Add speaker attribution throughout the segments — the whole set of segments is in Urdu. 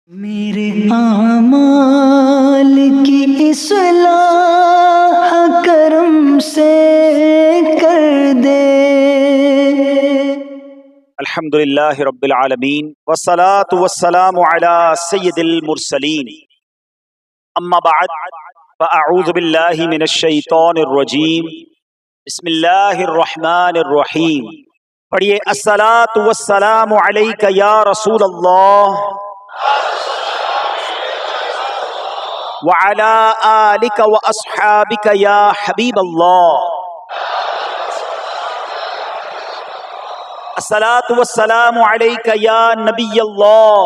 Speaker 1: میرے اعمال کی اصلاح کرم سے کر دے۔
Speaker 2: الحمدللہ رب العالمین والصلاة والسلام علی سید المرسلین، اما بعد فاعوذ باللہ من الشیطان الرجیم، بسم اللہ الرحمن الرحیم۔ پڑھیے الصلاة والسلام علیک یا رسول اللہ وعلی آلک واصحابک یا حبیب اللہ۔ الصلاۃ والسلام علیک یا نبی اللہ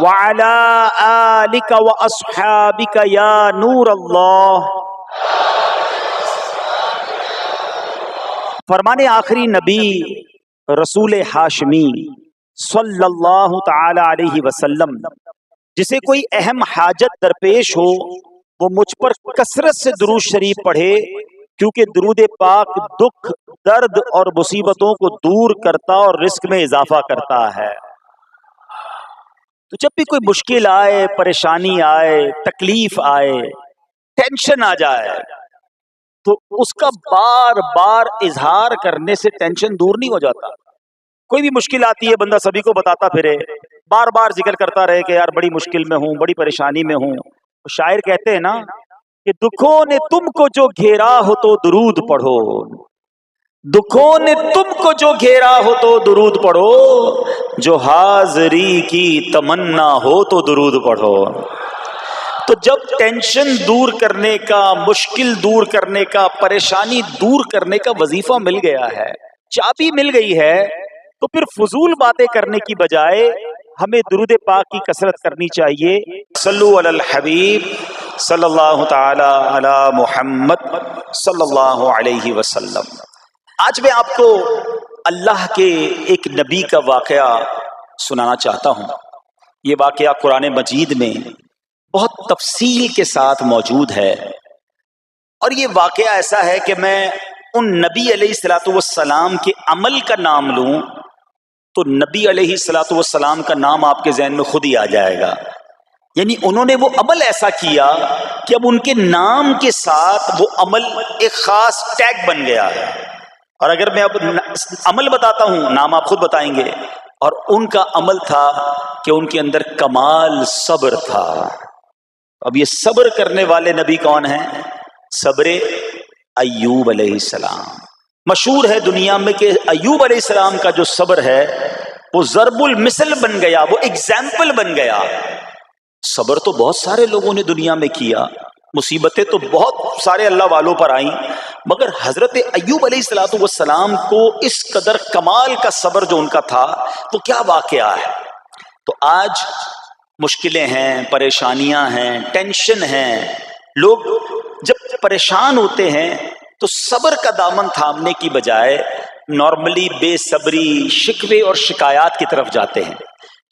Speaker 2: وعلی آلک واصحابک یا نور اللہ۔ فرمان آخری نبی رسول ہاشمی صلی اللہ تعالی علیہ وسلم، جسے کوئی اہم حاجت درپیش ہو وہ مجھ پر کثرت سے درود شریف پڑھے، کیونکہ درود پاک دکھ، درد اور مصیبتوں کو دور کرتا اور رزق میں اضافہ کرتا ہے۔ تو جب بھی کوئی مشکل آئے، پریشانی آئے، تکلیف آئے، ٹینشن آ جائے، تو اس کا بار بار اظہار کرنے سے ٹینشن دور نہیں ہو جاتا۔ کوئی بھی مشکل آتی ہے بندہ سبھی کو بتاتا پھرے، بار بار ذکر کرتا رہے کہ یار بڑی مشکل میں ہوں، بڑی پریشانی میں ہوں۔ شاعر کہتے ہیں نا کہ دکھوں نے تم کو جو گھیرا ہو تو درود پڑھو، دکھوں نے تم کو جو گھیرا ہو تو درود پڑھو، جو حاضری کی تمنا ہو تو درود پڑھو۔ تو جب ٹینشن دور کرنے کا، مشکل دور کرنے کا، پریشانی دور کرنے کا وظیفہ مل گیا ہے، چابی مل گئی ہے، تو پھر فضول باتیں کرنے کی بجائے ہمیں درود پاک کی کثرت کرنی چاہیے۔ صلو علی الحبیب صلی اللہ تعالی علی محمد صلی اللہ علیہ وسلم۔ آج میں آپ کو اللہ کے ایک نبی کا واقعہ سنانا چاہتا ہوں۔ یہ واقعہ قرآن مجید میں بہت تفصیل کے ساتھ موجود ہے، اور یہ واقعہ ایسا ہے کہ میں ان نبی علیہ الصلوۃ والسلام کے عمل کا نام لوں تو نبی علیہ الصلوۃ والسلام کا نام آپ کے ذہن میں خود ہی آ جائے گا۔ یعنی انہوں نے وہ عمل ایسا کیا کہ اب ان کے نام کے ساتھ وہ عمل ایک خاص ٹیگ بن گیا ہے۔ اور اگر میں اب عمل بتاتا ہوں، نام آپ خود بتائیں گے، اور ان کا عمل تھا کہ ان کے اندر کمال صبر تھا۔ اب یہ صبر کرنے والے نبی کون ہیں؟ صبر ایوب علیہ السلام۔ مشہور ہے دنیا میں کہ ایوب علیہ السلام کا جو صبر ہے وہ ضرب المثل بن گیا، وہ ایگزامپل بن گیا۔ صبر تو بہت سارے لوگوں نے دنیا میں کیا، مصیبتیں تو بہت سارے اللہ والوں پر آئیں، مگر حضرت ایوب علیہ السلام کو اس قدر کمال کا صبر جو ان کا تھا، تو کیا واقعہ ہے۔ تو آج مشکلیں ہیں، پریشانیاں ہیں، ٹینشن ہیں، لوگ جب پریشان ہوتے ہیں تو صبر کا دامن تھامنے کی بجائے نارملی بے صبری، شکوے اور شکایات کی طرف جاتے ہیں۔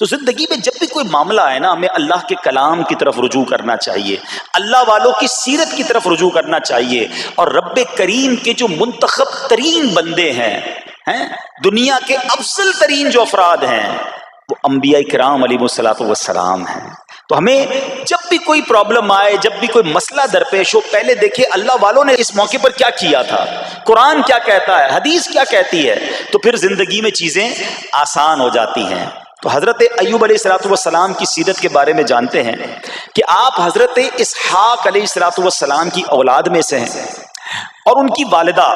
Speaker 2: تو زندگی میں جب بھی کوئی معاملہ آئے نا، ہمیں اللہ کے کلام کی طرف رجوع کرنا چاہیے، اللہ والوں کی سیرت کی طرف رجوع کرنا چاہیے، اور رب کریم کے جو منتخب ترین بندے ہیں، دنیا کے افضل ترین جو افراد ہیں، وہ انبیاء کرام علیہ الصلوۃ والسلام ہیں۔ تو ہمیں جب بھی کوئی پرابلم آئے، جب بھی کوئی مسئلہ درپیش ہو، پہلے دیکھیں اللہ والوں نے اس موقع پر کیا کیا تھا، قرآن کیا کہتا ہے، حدیث کیا کہتی ہے، تو پھر زندگی میں چیزیں آسان ہو جاتی ہیں۔ تو حضرت ایوب علیہ الصلوۃ والسلام کی سیرت کے بارے میں جانتے ہیں کہ آپ حضرت اسحاق علیہ الصلوۃ والسلام کی اولاد میں سے ہیں، اور ان کی والدہ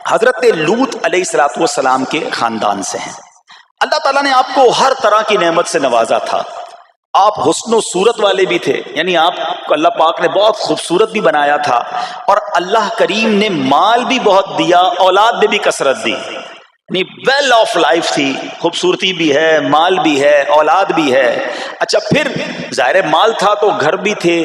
Speaker 2: حضرت لوط علیہ الصلوۃ والسلام کے خاندان سے ہیں۔ اللہ تعالیٰ نے آپ کو ہر طرح کی نعمت سے نوازا تھا۔ آپ حسن و صورت والے بھی تھے، یعنی آپ کو اللہ پاک نے بہت خوبصورت بھی بنایا تھا، اور اللہ کریم نے مال بھی بہت دیا، اولاد میں بھی کثرت دی، یعنی ویل آف لائف تھی، خوبصورتی بھی ہے، مال بھی ہے، اولاد بھی ہے۔ اچھا، پھر ظاہر مال تھا تو گھر بھی تھے،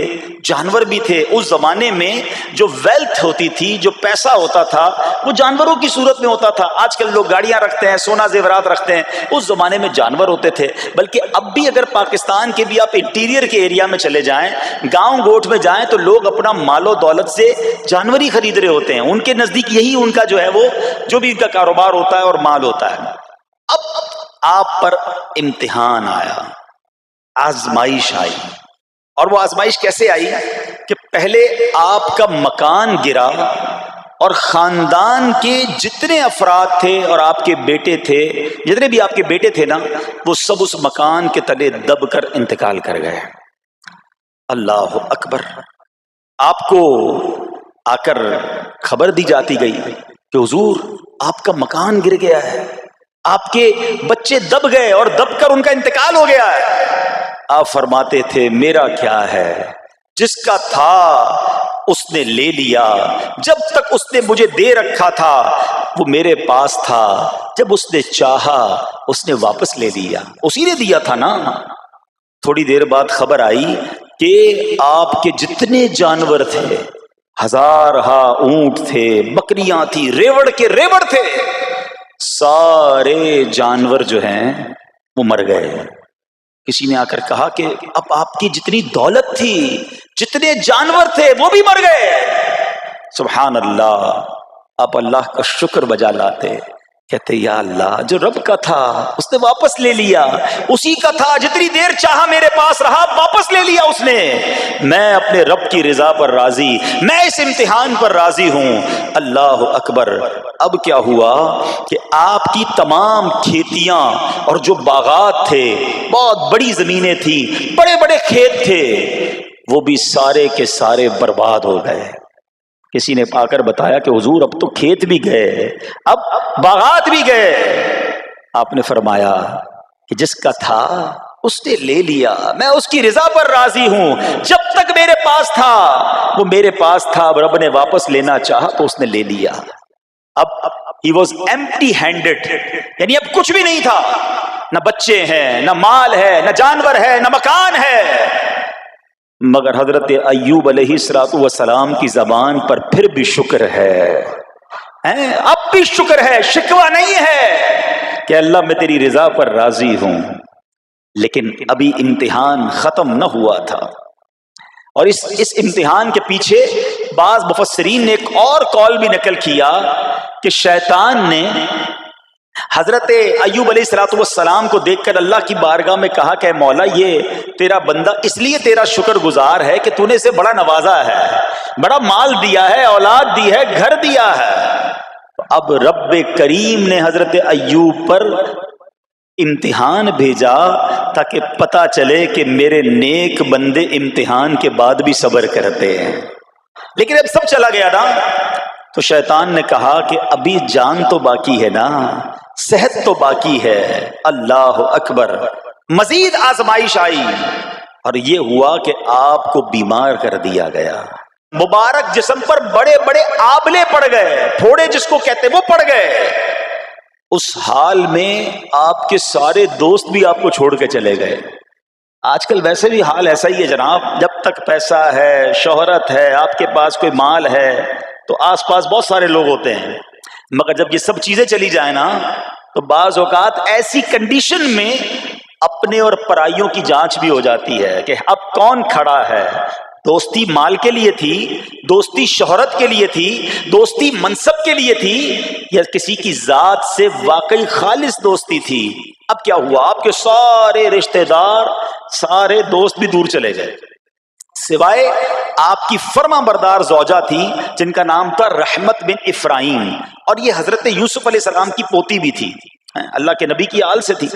Speaker 2: جانور بھی تھے۔ اس زمانے میں جو ویلتھ ہوتی تھی، جو پیسہ ہوتا تھا، وہ جانوروں کی صورت میں ہوتا تھا۔ آج کل لوگ گاڑیاں رکھتے ہیں، سونا زیورات رکھتے ہیں، اس زمانے میں جانور ہوتے تھے۔ بلکہ اب بھی اگر پاکستان کے بھی آپ انٹیریئر کے ایریا میں چلے جائیں، گاؤں گوٹھ میں جائیں، تو لوگ اپنا مال و دولت سے جانور ہی خرید رہے ہوتے ہیں۔ ان کے نزدیک یہی ان کا جو ہے وہ جو بھی ان کا کاروبار ہوتا ہے اور مال ہوتا ہے۔ اب آپ پر امتحان آیا، آزمائش آئی. اور وہ آزمائش کیسے آئی کہ پہلے آپ کا مکان گرا اور خاندان کے جتنے افراد تھے اور آپ کے بیٹے تھے، جتنے بھی آپ کے بیٹے تھے نا، وہ سب اس مکان کے تلے دب کر انتقال کر گئے. اللہ اکبر. آپ کو آ کر خبر دی جاتی گئی کہ حضور آپ کا مکان گر گیا ہے، آپ کے بچے دب گئے اور دب کر ان کا انتقال ہو گیا ہے. آپ فرماتے تھے میرا کیا ہے، جس کا تھا اس نے لے لیا. جب تک اس نے مجھے دے رکھا تھا وہ میرے پاس تھا، جب اس نے چاہا اس نے واپس لے لیا. اسی نے دیا تھا نا. تھوڑی دیر بعد خبر آئی کہ آپ کے جتنے جانور تھے، ہزارہا اونٹ تھے، بکریاں تھی، ریوڑ کے ریوڑ تھے، سارے جانور جو ہیں وہ مر گئے. کسی نے آ کر کہا کہ اب آپ کی جتنی دولت تھی، جتنے جانور تھے وہ بھی مر گئے. سبحان اللہ. آپ اللہ کا شکر بجا لاتے، کہتے یا اللہ جو رب کا تھا اس نے واپس لے لیا، اسی کا تھا، جتنی دیر چاہا میرے پاس رہا، واپس لے لیا اس نے. میں اپنے رب کی رضا پر راضی، میں اس امتحان پر راضی ہوں. اللہ اکبر. اب کیا ہوا کہ آپ کی تمام کھیتیاں اور جو باغات تھے، بہت بڑی زمینیں تھی، بڑے بڑے کھیت تھے، وہ بھی سارے کے سارے برباد ہو گئے. کسی نے آ کر بتایا کہ حضور اب تو کھیت بھی گئے، اب باغات بھی گئے. آپ نے فرمایا کہ جس کا تھا اس نے لے لیا، میں اس کی رضا پر راضی ہوں. جب تک میرے پاس تھا وہ میرے پاس تھا، اب رب نے واپس لینا چاہا تو اس نے لے لیا. اب he was empty handed، یعنی اب کچھ بھی نہیں تھا، نہ بچے ہیں، نہ مال ہے، نہ جانور ہے، نہ مکان ہے. مگر حضرت ایوب علیہ السلام کی زبان پر پھر بھی شکر ہے، اب بھی شکر ہے، شکوہ نہیں ہے کہ اللہ میں تیری رضا پر راضی ہوں. لیکن ابھی امتحان ختم نہ ہوا تھا، اور اس امتحان کے پیچھے بعض مفسرین نے ایک اور قول بھی نقل کیا کہ شیطان نے حضرت ایوب علیہ السلام کو دیکھ کر اللہ کی بارگاہ میں کہا کہ مولا یہ تیرا بندہ اس لیے تیرا شکر گزار ہے کہ تو نے اسے بڑا نوازا ہے، بڑا مال دیا ہے، اولاد دی ہے، گھر دیا ہے. اب رب کریم نے حضرت ایوب پر امتحان بھیجا تاکہ پتا چلے کہ میرے نیک بندے امتحان کے بعد بھی صبر کرتے ہیں. لیکن اب سب چلا گیا نا، تو شیطان نے کہا کہ ابھی جان تو باقی ہے نا، صحت تو باقی ہے. اللہ اکبر. مزید آزمائش آئی اور یہ ہوا کہ آپ کو بیمار کر دیا گیا. مبارک جسم پر بڑے بڑے آبلے پڑ گئے، پھوڑے جس کو کہتے وہ پڑ گئے. اس حال میں آپ کے سارے دوست بھی آپ کو چھوڑ کے چلے گئے. آج کل ویسے بھی حال ایسا ہی ہے جناب، جب تک پیسہ ہے، شہرت ہے، آپ کے پاس کوئی مال ہے تو آس پاس بہت سارے لوگ ہوتے ہیں. مگر جب یہ سب چیزیں چلی جائیں نا تو بعض اوقات ایسی کنڈیشن میں اپنے اور پرائیوں کی جانچ بھی ہو جاتی ہے کہ اب کون کھڑا ہے. دوستی مال کے لیے تھی، دوستی شہرت کے لیے تھی، دوستی منصب کے لیے تھی، یا کسی کی ذات سے واقعی خالص دوستی تھی. اب کیا ہوا، آپ کے سارے رشتہ دار، سارے دوست بھی دور چلے گئے، سوائے آپ کی فرما بردار زوجہ تھی جن کا نام تھا رحمت بن افراہیم، اور یہ حضرت یوسف علیہ السلام کی پوتی بھی تھی، اللہ کے نبی کی آل سے تھی.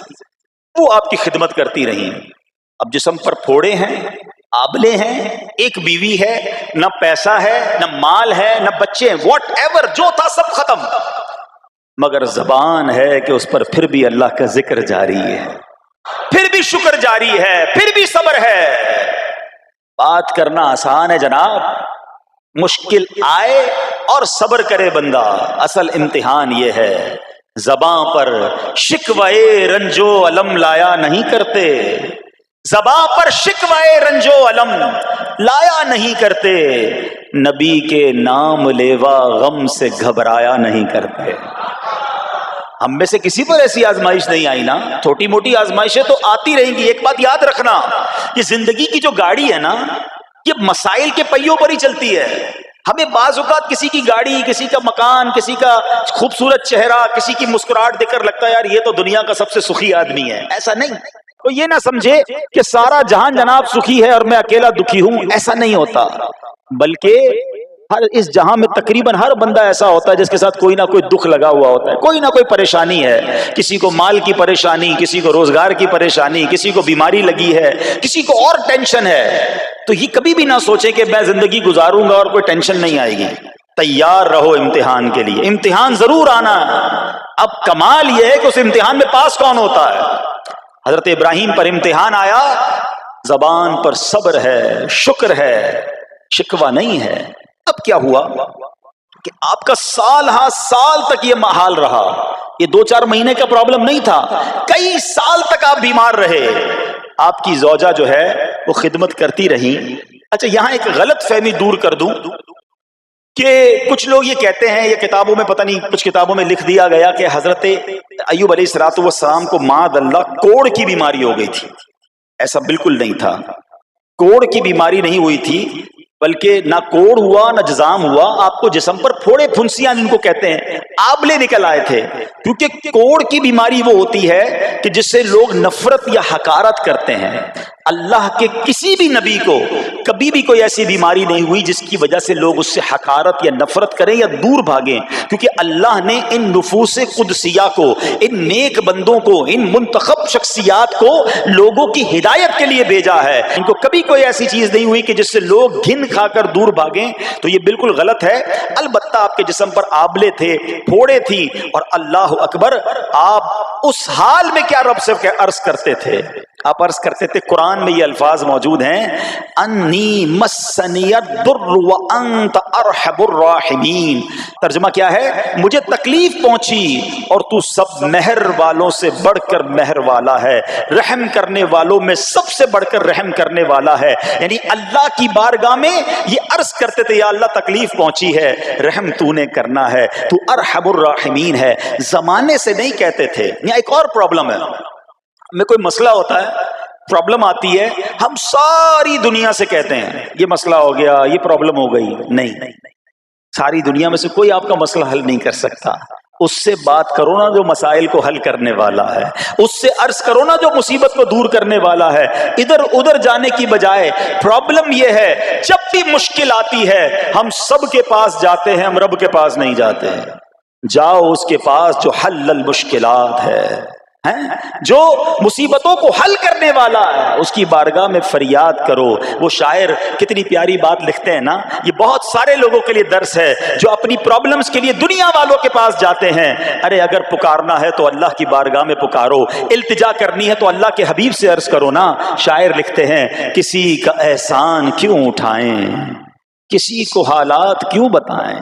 Speaker 2: وہ آپ کی خدمت کرتی رہی. اب جسم پر پھوڑے ہیں، آبلے ہیں، ایک بیوی ہے، نہ پیسہ ہے، نہ مال ہے، نہ بچے ہیں، واٹ ایور جو تھا سب ختم. مگر زبان ہے کہ اس پر پھر بھی اللہ کا ذکر جاری ہے، پھر بھی شکر جاری ہے، پھر بھی صبر ہے. بات کرنا آسان ہے جناب، مشکل آئے اور صبر کرے بندہ. اصل امتحان یہ ہے، زباں پر شکوائے رنجو علم لایا نہیں کرتے، زباں پر شکوائے رنجو علم لایا نہیں کرتے، نبی کے نام لیوا غم سے گھبرایا نہیں کرتے. ہم میں سے کسی پر ایسی آزمائش نہیں آئی نا، چھوٹی موٹی آزمائشیں تو آتی رہیں گی. ایک بات یاد رکھنا، یہ زندگی کی جو گاڑی ہے نا، یہ مسائل کے پہیوں پر ہی چلتی ہے. ہمیں بعض اوقات کسی کی گاڑی، کسی کا مکان، کسی کا خوبصورت چہرہ، کسی کی مسکراہٹ دیکھ کر لگتا ہے یار یہ تو دنیا کا سب سے سخی آدمی ہے. ایسا نہیں. تو یہ نہ سمجھے کہ سارا جہان جناب سخی ہے اور میں اکیلا دکھی ہوں. ایسا نہیں ہوتا، بلکہ اس جہاں میں تقریباً ہر بندہ ایسا ہوتا ہے جس کے ساتھ کوئی نہ کوئی دکھ لگا ہوا ہوتا ہے، کوئی نہ کوئی پریشانی ہے. کسی کو مال کی پریشانی، کسی کو روزگار کی پریشانی، کسی کو بیماری لگی ہے، کسی کو اور ٹینشن ہے. تو یہ کبھی بھی نہ سوچے کہ میں زندگی گزاروں گا اور کوئی ٹینشن نہیں آئے گی. تیار رہو امتحان کے لیے، امتحان ضرور آنا. اب کمال یہ ہے کہ اس امتحان میں پاس کون ہوتا ہے. حضرت ابراہیم پر امتحان آیا، زبان پر صبر ہے، شکر ہے، شکوہ نہیں ہے. اب کیا ہوا کہ آپ کا سال ہاں سال تک یہ محال رہا. یہ 2-4 مہینے کا پرابلم نہیں تھا، کئی سال تک آپ بیمار رہے. آپ کی زوجہ جو ہے وہ خدمت کرتی رہی. اچھا یہاں ایک غلط فہمی دور کر دوں کہ کچھ لوگ یہ کہتے ہیں، یہ کتابوں میں پتہ نہیں کچھ کتابوں میں لکھ دیا گیا کہ حضرت ایوب علیہ السلام کو معاذ اللہ کوڑ کی بیماری ہو گئی تھی. ایسا بالکل نہیں تھا. کوڑ کی بیماری نہیں ہوئی تھی، بلکہ نہ کوڑ ہوا نہ جزام ہوا. آپ کو جسم پر پھوڑے پھنسیاں جن کو کہتے ہیں آبلے نکل آئے تھے. کیونکہ کوڑ کی بیماری وہ ہوتی ہے کہ جس سے لوگ نفرت یا حقارت کرتے ہیں. اللہ کے کسی بھی نبی کو کبھی بھی کوئی ایسی بیماری نہیں ہوئی جس کی وجہ سے لوگ اس سے حقارت یا نفرت کریں یا دور بھاگیں. کیونکہ اللہ نے ان نفوس قدسیہ کو، ان نیک بندوں کو، ان منتخب شخصیات کو لوگوں کی ہدایت کے لیے بھیجا ہے. ان کو کبھی کوئی ایسی چیز نہیں ہوئی کہ جس سے لوگ گھن کھا کر دور بھاگیں. تو یہ بالکل غلط ہے. البتہ آپ کے جسم پر آبلے تھے، پھوڑے تھی، اور اللہ اکبر آپ اس حال میں کیا رب سے عرض کرتے تھے؟ آپ عرض کرتے تھے، قرآن میں یہ الفاظ موجود ہیں، انی مسنی الضر وانت ارحم الراحمین. ترجمہ کیا ہے؟ مجھے تکلیف پہنچی اور تو سب مہر والوں سے بڑھ کر مہر والا ہے، رحم کرنے والوں میں سب سے بڑھ کر رحم کرنے والا ہے. یعنی اللہ کی بارگاہ میں یہ عرض کرتے تھے، یا اللہ تکلیف پہنچی ہے، رحم تو نے کرنا ہے، تو ارحم الراحمین ہے. زمانے سے نہیں کہتے تھے. یہاں ایک اور پرابلم ہے. میں کوئی مسئلہ ہوتا ہے، پرابلم آتی ہے، ہم ساری دنیا سے کہتے ہیں یہ مسئلہ ہو گیا، یہ پرابلم ہو گئی. نہیں، ساری دنیا میں سے کوئی آپ کا مسئلہ حل نہیں کر سکتا. اس سے بات کرو نا جو مسائل کو حل کرنے والا ہے، اس سے عرض کرو نا جو مصیبت کو دور کرنے والا ہے. ادھر ادھر جانے کی بجائے پرابلم یہ ہے جب بھی مشکل آتی ہے ہم سب کے پاس جاتے ہیں، ہم رب کے پاس نہیں جاتے ہیں. جاؤ اس کے پاس جو حل المشکلات ہے، جو مصیبتوں کو حل کرنے والا ہے، اس کی بارگاہ میں فریاد کرو. وہ شاعر کتنی پیاری بات لکھتے ہیں نا، یہ بہت سارے لوگوں کے لیے درس ہے جو اپنی پرابلمز کے لیے دنیا والوں کے پاس جاتے ہیں. ارے اگر پکارنا ہے تو اللہ کی بارگاہ میں پکارو، التجا کرنی ہے تو اللہ کے حبیب سے عرض کرو نا. شاعر لکھتے ہیں، کسی کا احسان کیوں اٹھائیں، کسی کو حالات کیوں بتائیں،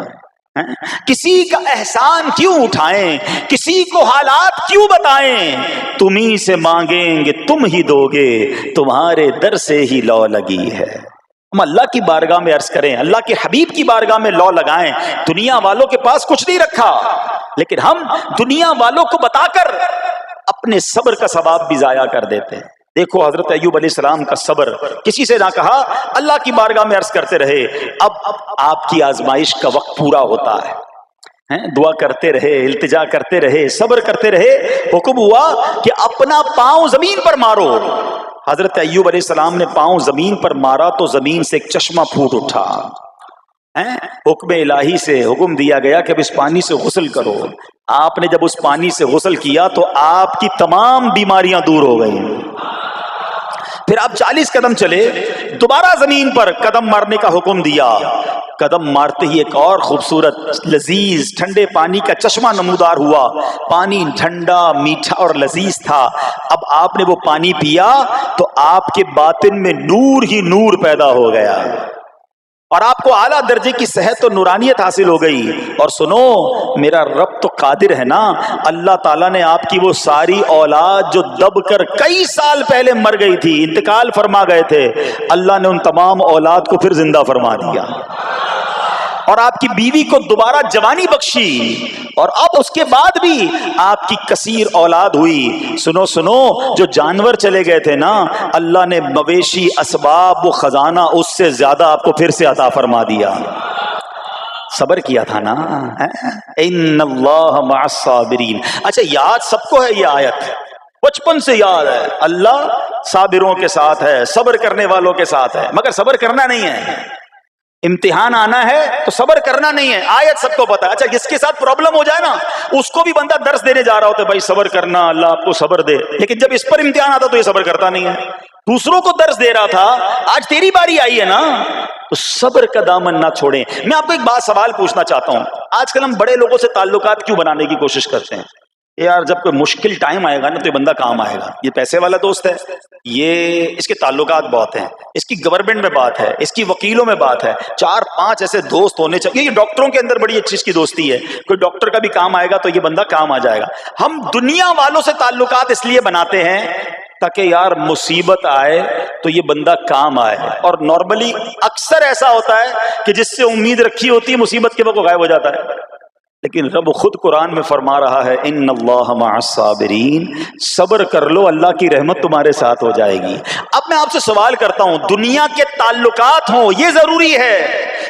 Speaker 2: کسی کا احسان کیوں اٹھائیں، کسی کو حالات کیوں بتائیں. تمہیں سے مانگیں گے تم ہی دو گے، تمہارے در سے ہی لو لگی ہے. ہم اللہ کی بارگاہ میں عرض کریں، اللہ کے حبیب کی بارگاہ میں لو لگائیں. دنیا والوں کے پاس کچھ نہیں رکھا، لیکن ہم دنیا والوں کو بتا کر اپنے صبر کا ثواب بھی ضائع کر دیتے ہیں. دیکھو حضرت ایوب علیہ السلام کا صبر، کسی سے نہ کہا، اللہ کی بارگاہ میں عرض کرتے رہے. اب آپ کی آزمائش کا وقت پورا ہوتا ہے، دعا کرتے رہے، التجا کرتے رہے، صبر کرتے رہے. حکم ہوا کہ اپنا پاؤں زمین پر مارو. حضرت ایوب علیہ السلام نے پاؤں زمین پر مارا تو زمین سے ایک چشمہ پھوٹ اٹھا. حکم الہی سے حکم دیا گیا کہ اب اس پانی سے غسل کرو. آپ نے جب اس پانی سے غسل کیا تو آپ کی تمام بیماریاں دور ہو گئیں. پھر آپ 40 قدم چلے، دوبارہ زمین پر قدم مارنے کا حکم دیا. قدم مارتے ہی ایک اور خوبصورت لذیذ ٹھنڈے پانی کا چشمہ نمودار ہوا. پانی ٹھنڈا، میٹھا اور لذیذ تھا. اب آپ نے وہ پانی پیا تو آپ کے باطن میں نور ہی نور پیدا ہو گیا اور آپ کو اعلیٰ درجے کی صحت و نورانیت حاصل ہو گئی. اور سنو، میرا رب تو قادر ہے نا، اللہ تعالیٰ نے آپ کی وہ ساری اولاد جو دب کر کئی سال پہلے مر گئی تھی، انتقال فرما گئے تھے، اللہ نے ان تمام اولاد کو پھر زندہ فرما دیا. اور آپ کی بیوی کو دوبارہ جوانی بخشی، اور اب اس کے بعد بھی آپ کی کثیر اولاد ہوئی. سنو سنو، جو جانور چلے گئے تھے نا، اللہ نے مویشی، اسباب و خزانہ اس سے زیادہ آپ کو پھر سے عطا فرما دیا. صبر کیا تھا نا. ان اللہ مع الصابرین. اچھا یاد سب کو ہے یہ آیت, بچپن سے یاد ہے, اللہ صابروں کے ساتھ ہے, صبر کرنے والوں کے ساتھ ہے, مگر صبر کرنا نہیں ہے. امتحان آنا ہے تو صبر کرنا نہیں ہے, آیت سب کو پتا ہے. اچھا جس کے ساتھ پرابلم ہو جائے نا, اس کو بھی بندہ درس دینے جا رہا ہوتا ہے, بھائی صبر کرنا, اللہ آپ کو صبر دے, لیکن جب اس پر امتحان آتا تو یہ صبر کرتا نہیں ہے. دوسروں کو درس دے رہا تھا, آج تیری باری آئی ہے نا, تو صبر کا دامن نہ چھوڑیں. میں آپ کو ایک بات سوال پوچھنا چاہتا ہوں. آج کل ہم بڑے لوگوں سے تعلقات کیوں بنانے کی کوشش کرتے ہیں؟ یار جب کوئی مشکل ٹائم آئے گا نا تو یہ بندہ کام آئے گا, یہ پیسے والا دوست ہے, یہ اس کے تعلقات بہت ہیں, اس کی گورنمنٹ میں بات ہے, اس کی وکیلوں میں بات ہے, 4-5 ایسے دوست ہونے چاہیے. یہ ڈاکٹروں کے اندر بڑی اچھی اس کی دوستی ہے, کوئی ڈاکٹر کا بھی کام آئے گا تو یہ بندہ کام آ جائے گا. ہم دنیا والوں سے تعلقات اس لیے بناتے ہیں تاکہ یار مصیبت آئے تو یہ بندہ کام آئے, اور نارملی اکثر ایسا ہوتا ہے کہ جس سے امید رکھی ہوتی ہے مصیبت کے وقت غائب ہو جاتا ہے. لیکن رب خود قرآن میں فرما رہا ہے ان اللہ مع الصابرین, صبر کر لو اللہ کی رحمت تمہارے ساتھ ہو جائے گی. اب میں آپ سے سوال کرتا ہوں, دنیا کے تعلقات ہوں یہ ضروری ہے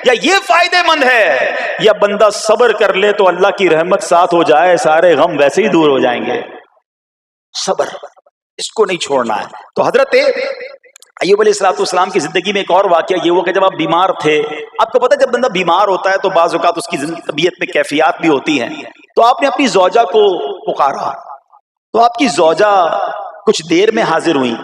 Speaker 2: یا یہ فائدے مند ہے, یا بندہ صبر کر لے تو اللہ کی رحمت ساتھ ہو جائے, سارے غم ویسے ہی دور ہو جائیں گے؟ صبر اس کو نہیں چھوڑنا ہے. تو حضرت ایوب علیہ السلام کی زندگی میں ایک اور واقعہ یہ ہوا کہ جب آپ بیمار تھے, آپ کو پتہ ہے جب بندہ بیمار ہوتا ہے تو بعض اوقات اس کی طبیعت میں کیفیات بھی ہوتی ہیں, تو آپ نے اپنی زوجہ کو پکارا, تو آپ کی زوجہ کچھ دیر میں حاضر ہوئی,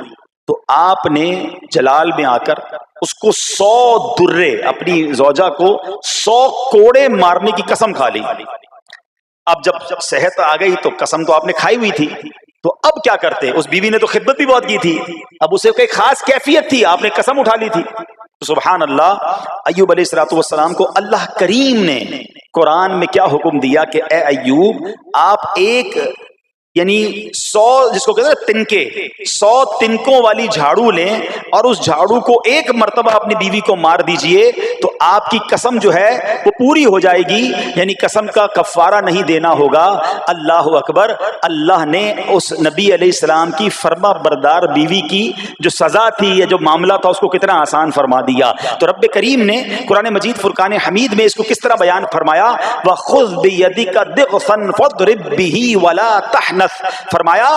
Speaker 2: تو آپ نے جلال میں آ کر اس کو 100 درے, اپنی زوجہ کو 100 کوڑے مارنے کی قسم کھا لی. اب جب صحت آ گئی تو قسم تو آپ نے کھائی ہوئی تھی, تو اب کیا کرتے؟ اس بیوی نے تو خدمت بھی بہت کی تھی, اب اسے کوئی خاص کیفیت تھی, آپ نے قسم اٹھا لی تھی. تو سبحان اللہ, ایوب علیہ السلام کو اللہ کریم نے قرآن میں کیا حکم دیا کہ اے ایوب آپ ایک یعنی 100 جس کو کہتے ہیں تنکے 100 تنکوں والی جھاڑو لیں اور اس جھاڑو کو ایک مرتبہ اپنی بیوی کو مار دیجئے تو آپ کی قسم جو ہے وہ پوری ہو جائے گی, یعنی قسم کا کفارہ نہیں دینا ہوگا. اللہ اکبر. اللہ نے اس نبی علیہ السلام کی فرما بردار بیوی کی جو سزا تھی یا جو معاملہ تھا اس کو کتنا آسان فرما دیا. تو رب کریم نے قرآن مجید فرقان حمید میں اس کو کس طرح بیان فرمایا, وَخُذْ بِيَدِكَ ضِغْثًا فَاضْرِب بِهِ وَلَا تَحْنَثْ, فرمایا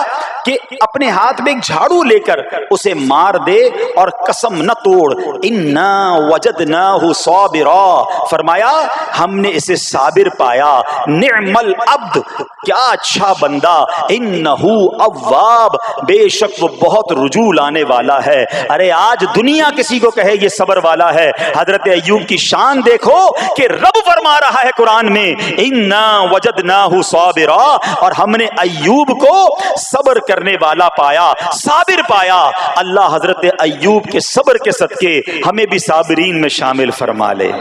Speaker 2: کہ اپنے ہاتھ میں ایک جھاڑو لے کر اسے مار دے اور قسم نہ توڑ. اِنَّا وَجَدْنَاهُ صَابِرًا, فرمایا ہم نے اسے صابر پایا. نعم العبد, کیا اچھا بندہ. اِنَّهُ اواب, بے شک وہ بہت رجوع لانے والا ہے. ارے آج دنیا کسی کو کہے یہ صبر والا ہے, حضرت ایوب کی شان دیکھو کہ رب فرما رہا ہے قرآن میں اِنَّا وَجَدْنَاهُ صَابِرًا, اور ہم نے ایوب کو صبر کرنے والا پایا, صابر پایا. اللہ حضرت ایوب کے صبر کے صدقے ہمیں بھی صابرین میں شامل فرما لے.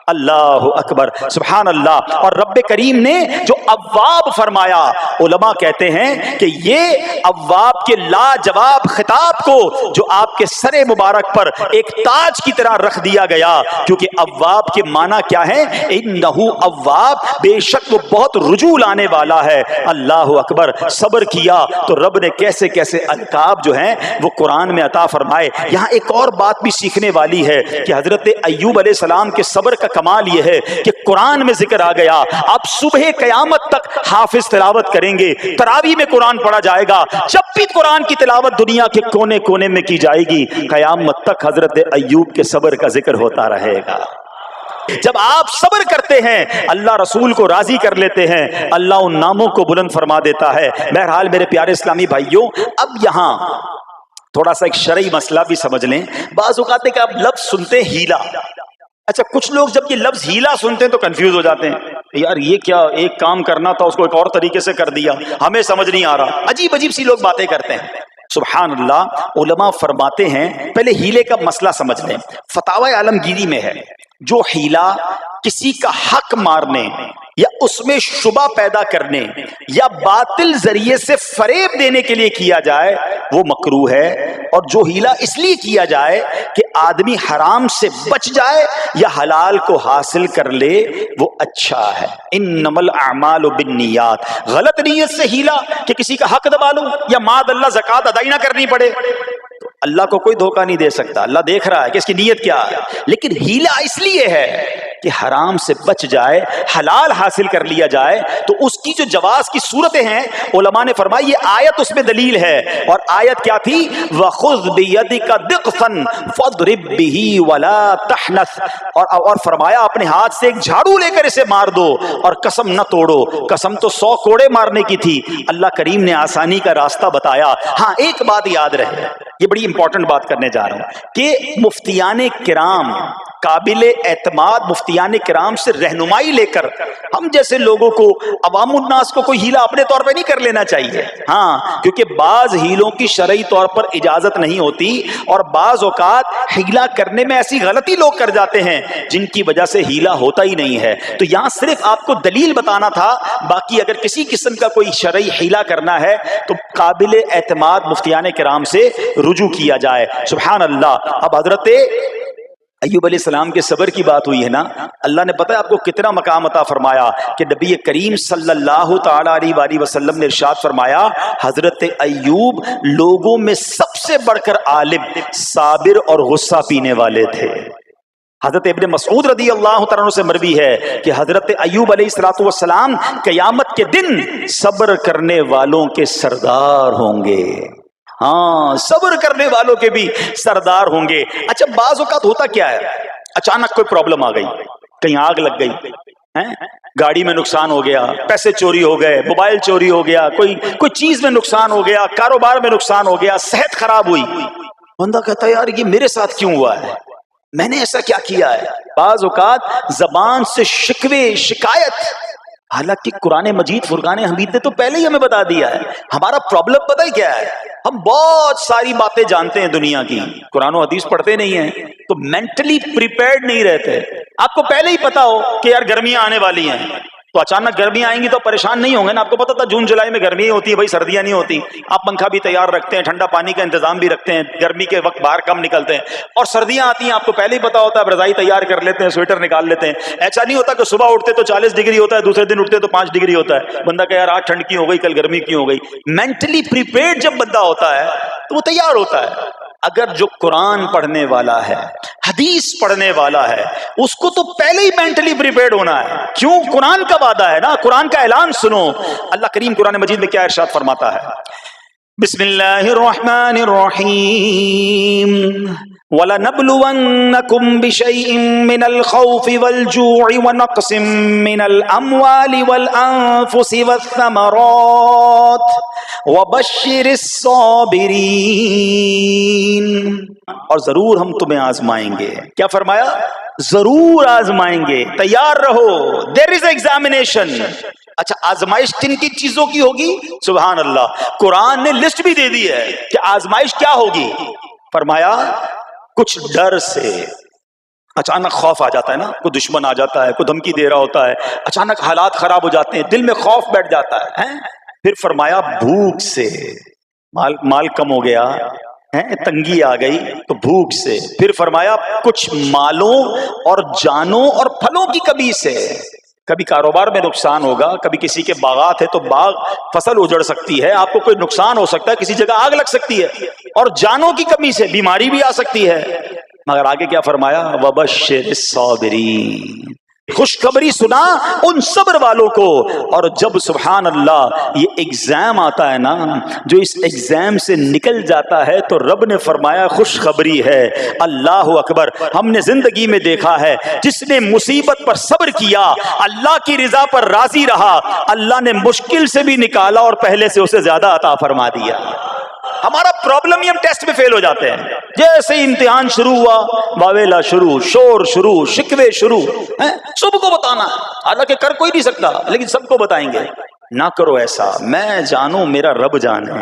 Speaker 2: اللہ اکبر, سبحان اللہ. اور رب کریم نے جو اواب فرمایا, علماء کہتے ہیں کہ یہ اواب کے لاجواب خطاب کو جو آپ کے سر مبارک پر ایک تاج کی طرح رکھ دیا گیا, کیونکہ اواب کے معنی کیا ہے؟ انہو اواب, بے شک وہ بہت رجوع لانے والا ہے. اللہ اکبر. صبر کیا تو رب نے کیسے کیسے القاب جو ہیں وہ قرآن میں عطا فرمائے. یہاں ایک اور بات بھی سیکھنے والی ہے کہ حضرت ایوب علیہ السلام کے صبر کا کمال یہ ہے کہ قرآن میں ذکر آ گیا, آپ صبح قیامت تک حافظ تلاوت کریں گے, تراویح میں قرآن پڑھا جائے گا, جب بھی قرآن کی تلاوت دنیا کے کونے کونے میں کی جائے گی, قیامت تک حضرت ایوب کے صبر کا ذکر ہوتا رہے گا. جب آپ صبر کرتے ہیں اللہ رسول کو راضی کر لیتے ہیں, اللہ ان ناموں کو بلند فرما دیتا ہے. بہرحال میرے پیارے اسلامی بھائیوں, اب یہاں تھوڑا سا ایک شرعی مسئلہ بھی سمجھ لیں. بعض اوقات ہے کہ آپ لفظ سنتے ہیں ہیلا, اچھا کچھ لوگ جب یہ لفظ ہیلا سنتے ہیں تو کنفیوز ہو جاتے ہیں, یار یہ کیا, ایک کام کرنا تھا اس کو ایک اور طریقے سے کر دیا, ہمیں سمجھ نہیں آ رہا. عجیب عجیب سی لوگ باتیں کرتے ہیں. سبحان اللہ. علماء فرماتے ہیں پہلے ہیلے کا مسئلہ سمجھ لیں. فتاوی عالمگیری میں ہے جو ہیلا کسی کا حق مارنے یا اس میں شبہ پیدا کرنے یا باطل ذریعے سے فریب دینے کے لیے کیا جائے وہ مکروہ ہے, اور جو ہیلا اس لیے کیا جائے کہ آدمی حرام سے بچ جائے یا حلال کو حاصل کر لے وہ اچھا ہے. انما الاعمال بالنیات, غلط نیت سے ہیلا کہ کسی کا حق دبا لوں یا ماد اللہ زکوٰۃ ادائی نہ کرنی پڑے, اللہ کو کوئی دھوکہ نہیں دے سکتا، اللہ دیکھ رہا ہے کہ اس کی نیت کیا ہے، لیکن ہیلا اس لیے ہے کہ حرام سے بچ جائے، حلال حاصل کر لیا جائے۔ تو اس کی جو جواز کی صورتیں ہیں علماء نے فرمایا یہ آیت اس میں دلیل ہے، اور آیت کیا تھی؟ وَخُذْ بِيَدِكَ ضِغْفًا فَاضْرِب بِهِ وَلَا تَحْنَثْ، اور فرمایا اپنے ہاتھ سے ایک جھاڑو لے کر اسے مار دو اور قسم نہ توڑو۔ قسم تو 100 کوڑے مارنے کی تھی، اللہ کریم نے آسانی کا راستہ بتایا۔ ہاں ایک بات یاد رہے، یہ بڑی امپورٹنٹ بات کرنے جا رہا ہوں کہ مفتیان کرام، قابل اعتماد مفتیان کرام سے رہنمائی لے کر ہم جیسے لوگوں کو، عوام الناس کو کوئی ہیلا اپنے طور پہ نہیں کر لینا چاہیے۔ ہاں، کیونکہ بعض ہیلوں کی شرعی طور پر اجازت نہیں ہوتی، اور بعض اوقات ہیلا کرنے میں ایسی غلطی لوگ کر جاتے ہیں جن کی وجہ سے ہیلا ہوتا ہی نہیں ہے۔ تو یہاں صرف آپ کو دلیل بتانا تھا، باقی اگر کسی قسم کا کوئی شرعی ہیلا کرنا ہے تو قابل اعتماد مفتیان کرام سے رجوع کیا جائے۔ سبحان اللہ۔ اب حضرت ایوب علیہ السلام کے صبر کی بات ہوئی ہے نا، اللہ نے پتہ ہے آپ کو کتنا مقام عطا فرمایا کہ نبی کریم صلی اللہ تعالی علیہ وآلہ وسلم نے ارشاد فرمایا حضرت ایوب لوگوں میں سب سے بڑھ کر عالم، صابر اور غصہ پینے والے تھے۔ حضرت ابن مسعود رضی اللہ تعالیٰ عنہ سے مروی ہے کہ حضرت ایوب علیہ السلام قیامت کے دن صبر کرنے والوں کے سردار ہوں گے۔ ہاں، صبر کرنے والوں کے بھی سردار ہوں گے۔ اچھا، بعض اوقات ہوتا کیا ہے، اچانک کوئی پرابلم آ گئی، کہیں آگ لگ گئی، گاڑی میں نقصان ہو گیا، پیسے چوری ہو گئے، موبائل چوری ہو گیا، کوئی چیز میں نقصان ہو گیا، کاروبار میں نقصان ہو گیا، صحت خراب ہوئی۔ بندہ کہتا ہے یار یہ میرے ساتھ کیوں ہوا ہے، میں نے ایسا کیا کیا ہے؟ بعض اوقات زبان سے شکوے، شکایت، حالانکہ قرآن مجید فرقان حمید نے تو پہلے ہی ہمیں بتا دیا ہے۔ ہمارا پرابلم پتہ ہی کیا ہے، ہم بہت ساری باتیں جانتے ہیں دنیا کی، قرآن و حدیث پڑھتے نہیں ہیں، تو مینٹلی پریپیئرڈ نہیں رہتے۔ آپ کو پہلے ہی پتا ہو کہ یار گرمیاں آنے والی ہیں، تو اچانک گرمیاں آئیں گی تو پریشان نہیں ہوں گے نا۔ آپ کو پتا تھا جون جولائی میں گرمی ہوتی ہے، بھائی سردیاں نہیں ہوتی، آپ پنکھا بھی تیار رکھتے ہیں، ٹھنڈا پانی کا انتظام بھی رکھتے ہیں، گرمی کے وقت باہر کم نکلتے ہیں، اور سردیاں آتی ہیں آپ کو پہلے ہی پتا ہوتا ہے، رضائی تیار کر لیتے ہیں، سویٹر نکال لیتے ہیں۔ ایسا نہیں ہوتا کہ صبح اٹھتے تو 40 ڈگری ہوتا ہے، دوسرے دن اٹھتے تو 5 ڈگری ہوتا ہے، بندہ کہ یار آج ٹھنڈ کی ہو گئی، کل گرمی کی ہو گئی۔ مینٹلی پریپیئرڈ جب بندہ ہوتا ہے تو وہ تیار ہوتا ہے۔ اگر جو قرآن پڑھنے والا ہے، حدیث پڑھنے والا ہے، اس کو تو پہلے ہی مینٹلی پریپیئرڈ ہونا ہے۔ کیوں؟ قرآن کا وعدہ ہے نا، قرآن کا اعلان سنو۔ اللہ کریم قرآن مجید میں کیا ارشاد فرماتا ہے؟ بسم اللہ الرحمن الرحیم وَلَنَبْلُوَنَّكُمْ بِشَيْءٍ مِّنَ الْخَوْفِ وَالْجُوعِ وَنَقْصٍ مِّنَ الْأَمْوَالِ وَالْأَنفُسِ وَالثَّمَرَاتِ وَبَشِّرِ الصَّابِرِينَ۔ اور ضرور ہم تمہیں آزمائیں گے۔ کیا فرمایا؟ ضرور آزمائیں گے، تیار رہو۔ دیر از ایگزامینیشن۔ اچھا، آزمائش کن کن چیزوں کی ہوگی؟ سبحان اللہ، قرآن نے لسٹ بھی دے دی ہے کہ آزمائش کیا ہوگی۔ فرمایا کچھ ڈر سے، اچانک خوف آ جاتا ہے نا، کوئی دشمن آ جاتا ہے، کوئی دھمکی دے رہا ہوتا ہے، اچانک حالات خراب ہو جاتے ہیں، دل میں خوف بیٹھ جاتا ہے۔ پھر فرمایا بھوک سے، مال کم ہو گیا، تنگی آ گئی تو بھوک سے۔ پھر فرمایا کچھ مالوں اور جانوں اور پھلوں کی کمی سے، کبھی کاروبار میں نقصان ہوگا، کبھی کسی کے باغات ہے تو باغ فصل اجڑ سکتی ہے، آپ کو کوئی نقصان ہو سکتا ہے، کسی جگہ آگ لگ سکتی ہے، اور جانوں کی کمی سے بیماری بھی آ سکتی ہے۔ مگر آگے کیا فرمایا؟ وَبَشِّرِ الصَّابِرِينَ، خوشخبری سنا ان صبر والوں کو۔ اور جب سبحان اللہ یہ ایگزام آتا ہے نا، جو اس ایگزام سے نکل جاتا ہے تو رب نے فرمایا خوشخبری ہے۔ اللہ اکبر۔ ہم نے زندگی میں دیکھا ہے جس نے مصیبت پر صبر کیا، اللہ کی رضا پر راضی رہا، اللہ نے مشکل سے بھی نکالا اور پہلے سے اسے زیادہ عطا فرما دیا۔ ہمارا پرابلم ہی ہم ٹیسٹ میں فیل ہو جاتے ہیں، جیسے امتحان شروع ہوا واویلا شروع، شور شروع، شکوے شروع، سب کو بتانا، حالانکہ کر کوئی نہیں سکتا لیکن سب کو بتائیں گے۔ نہ کرو ایسا، میں جانوں میرا رب جانے،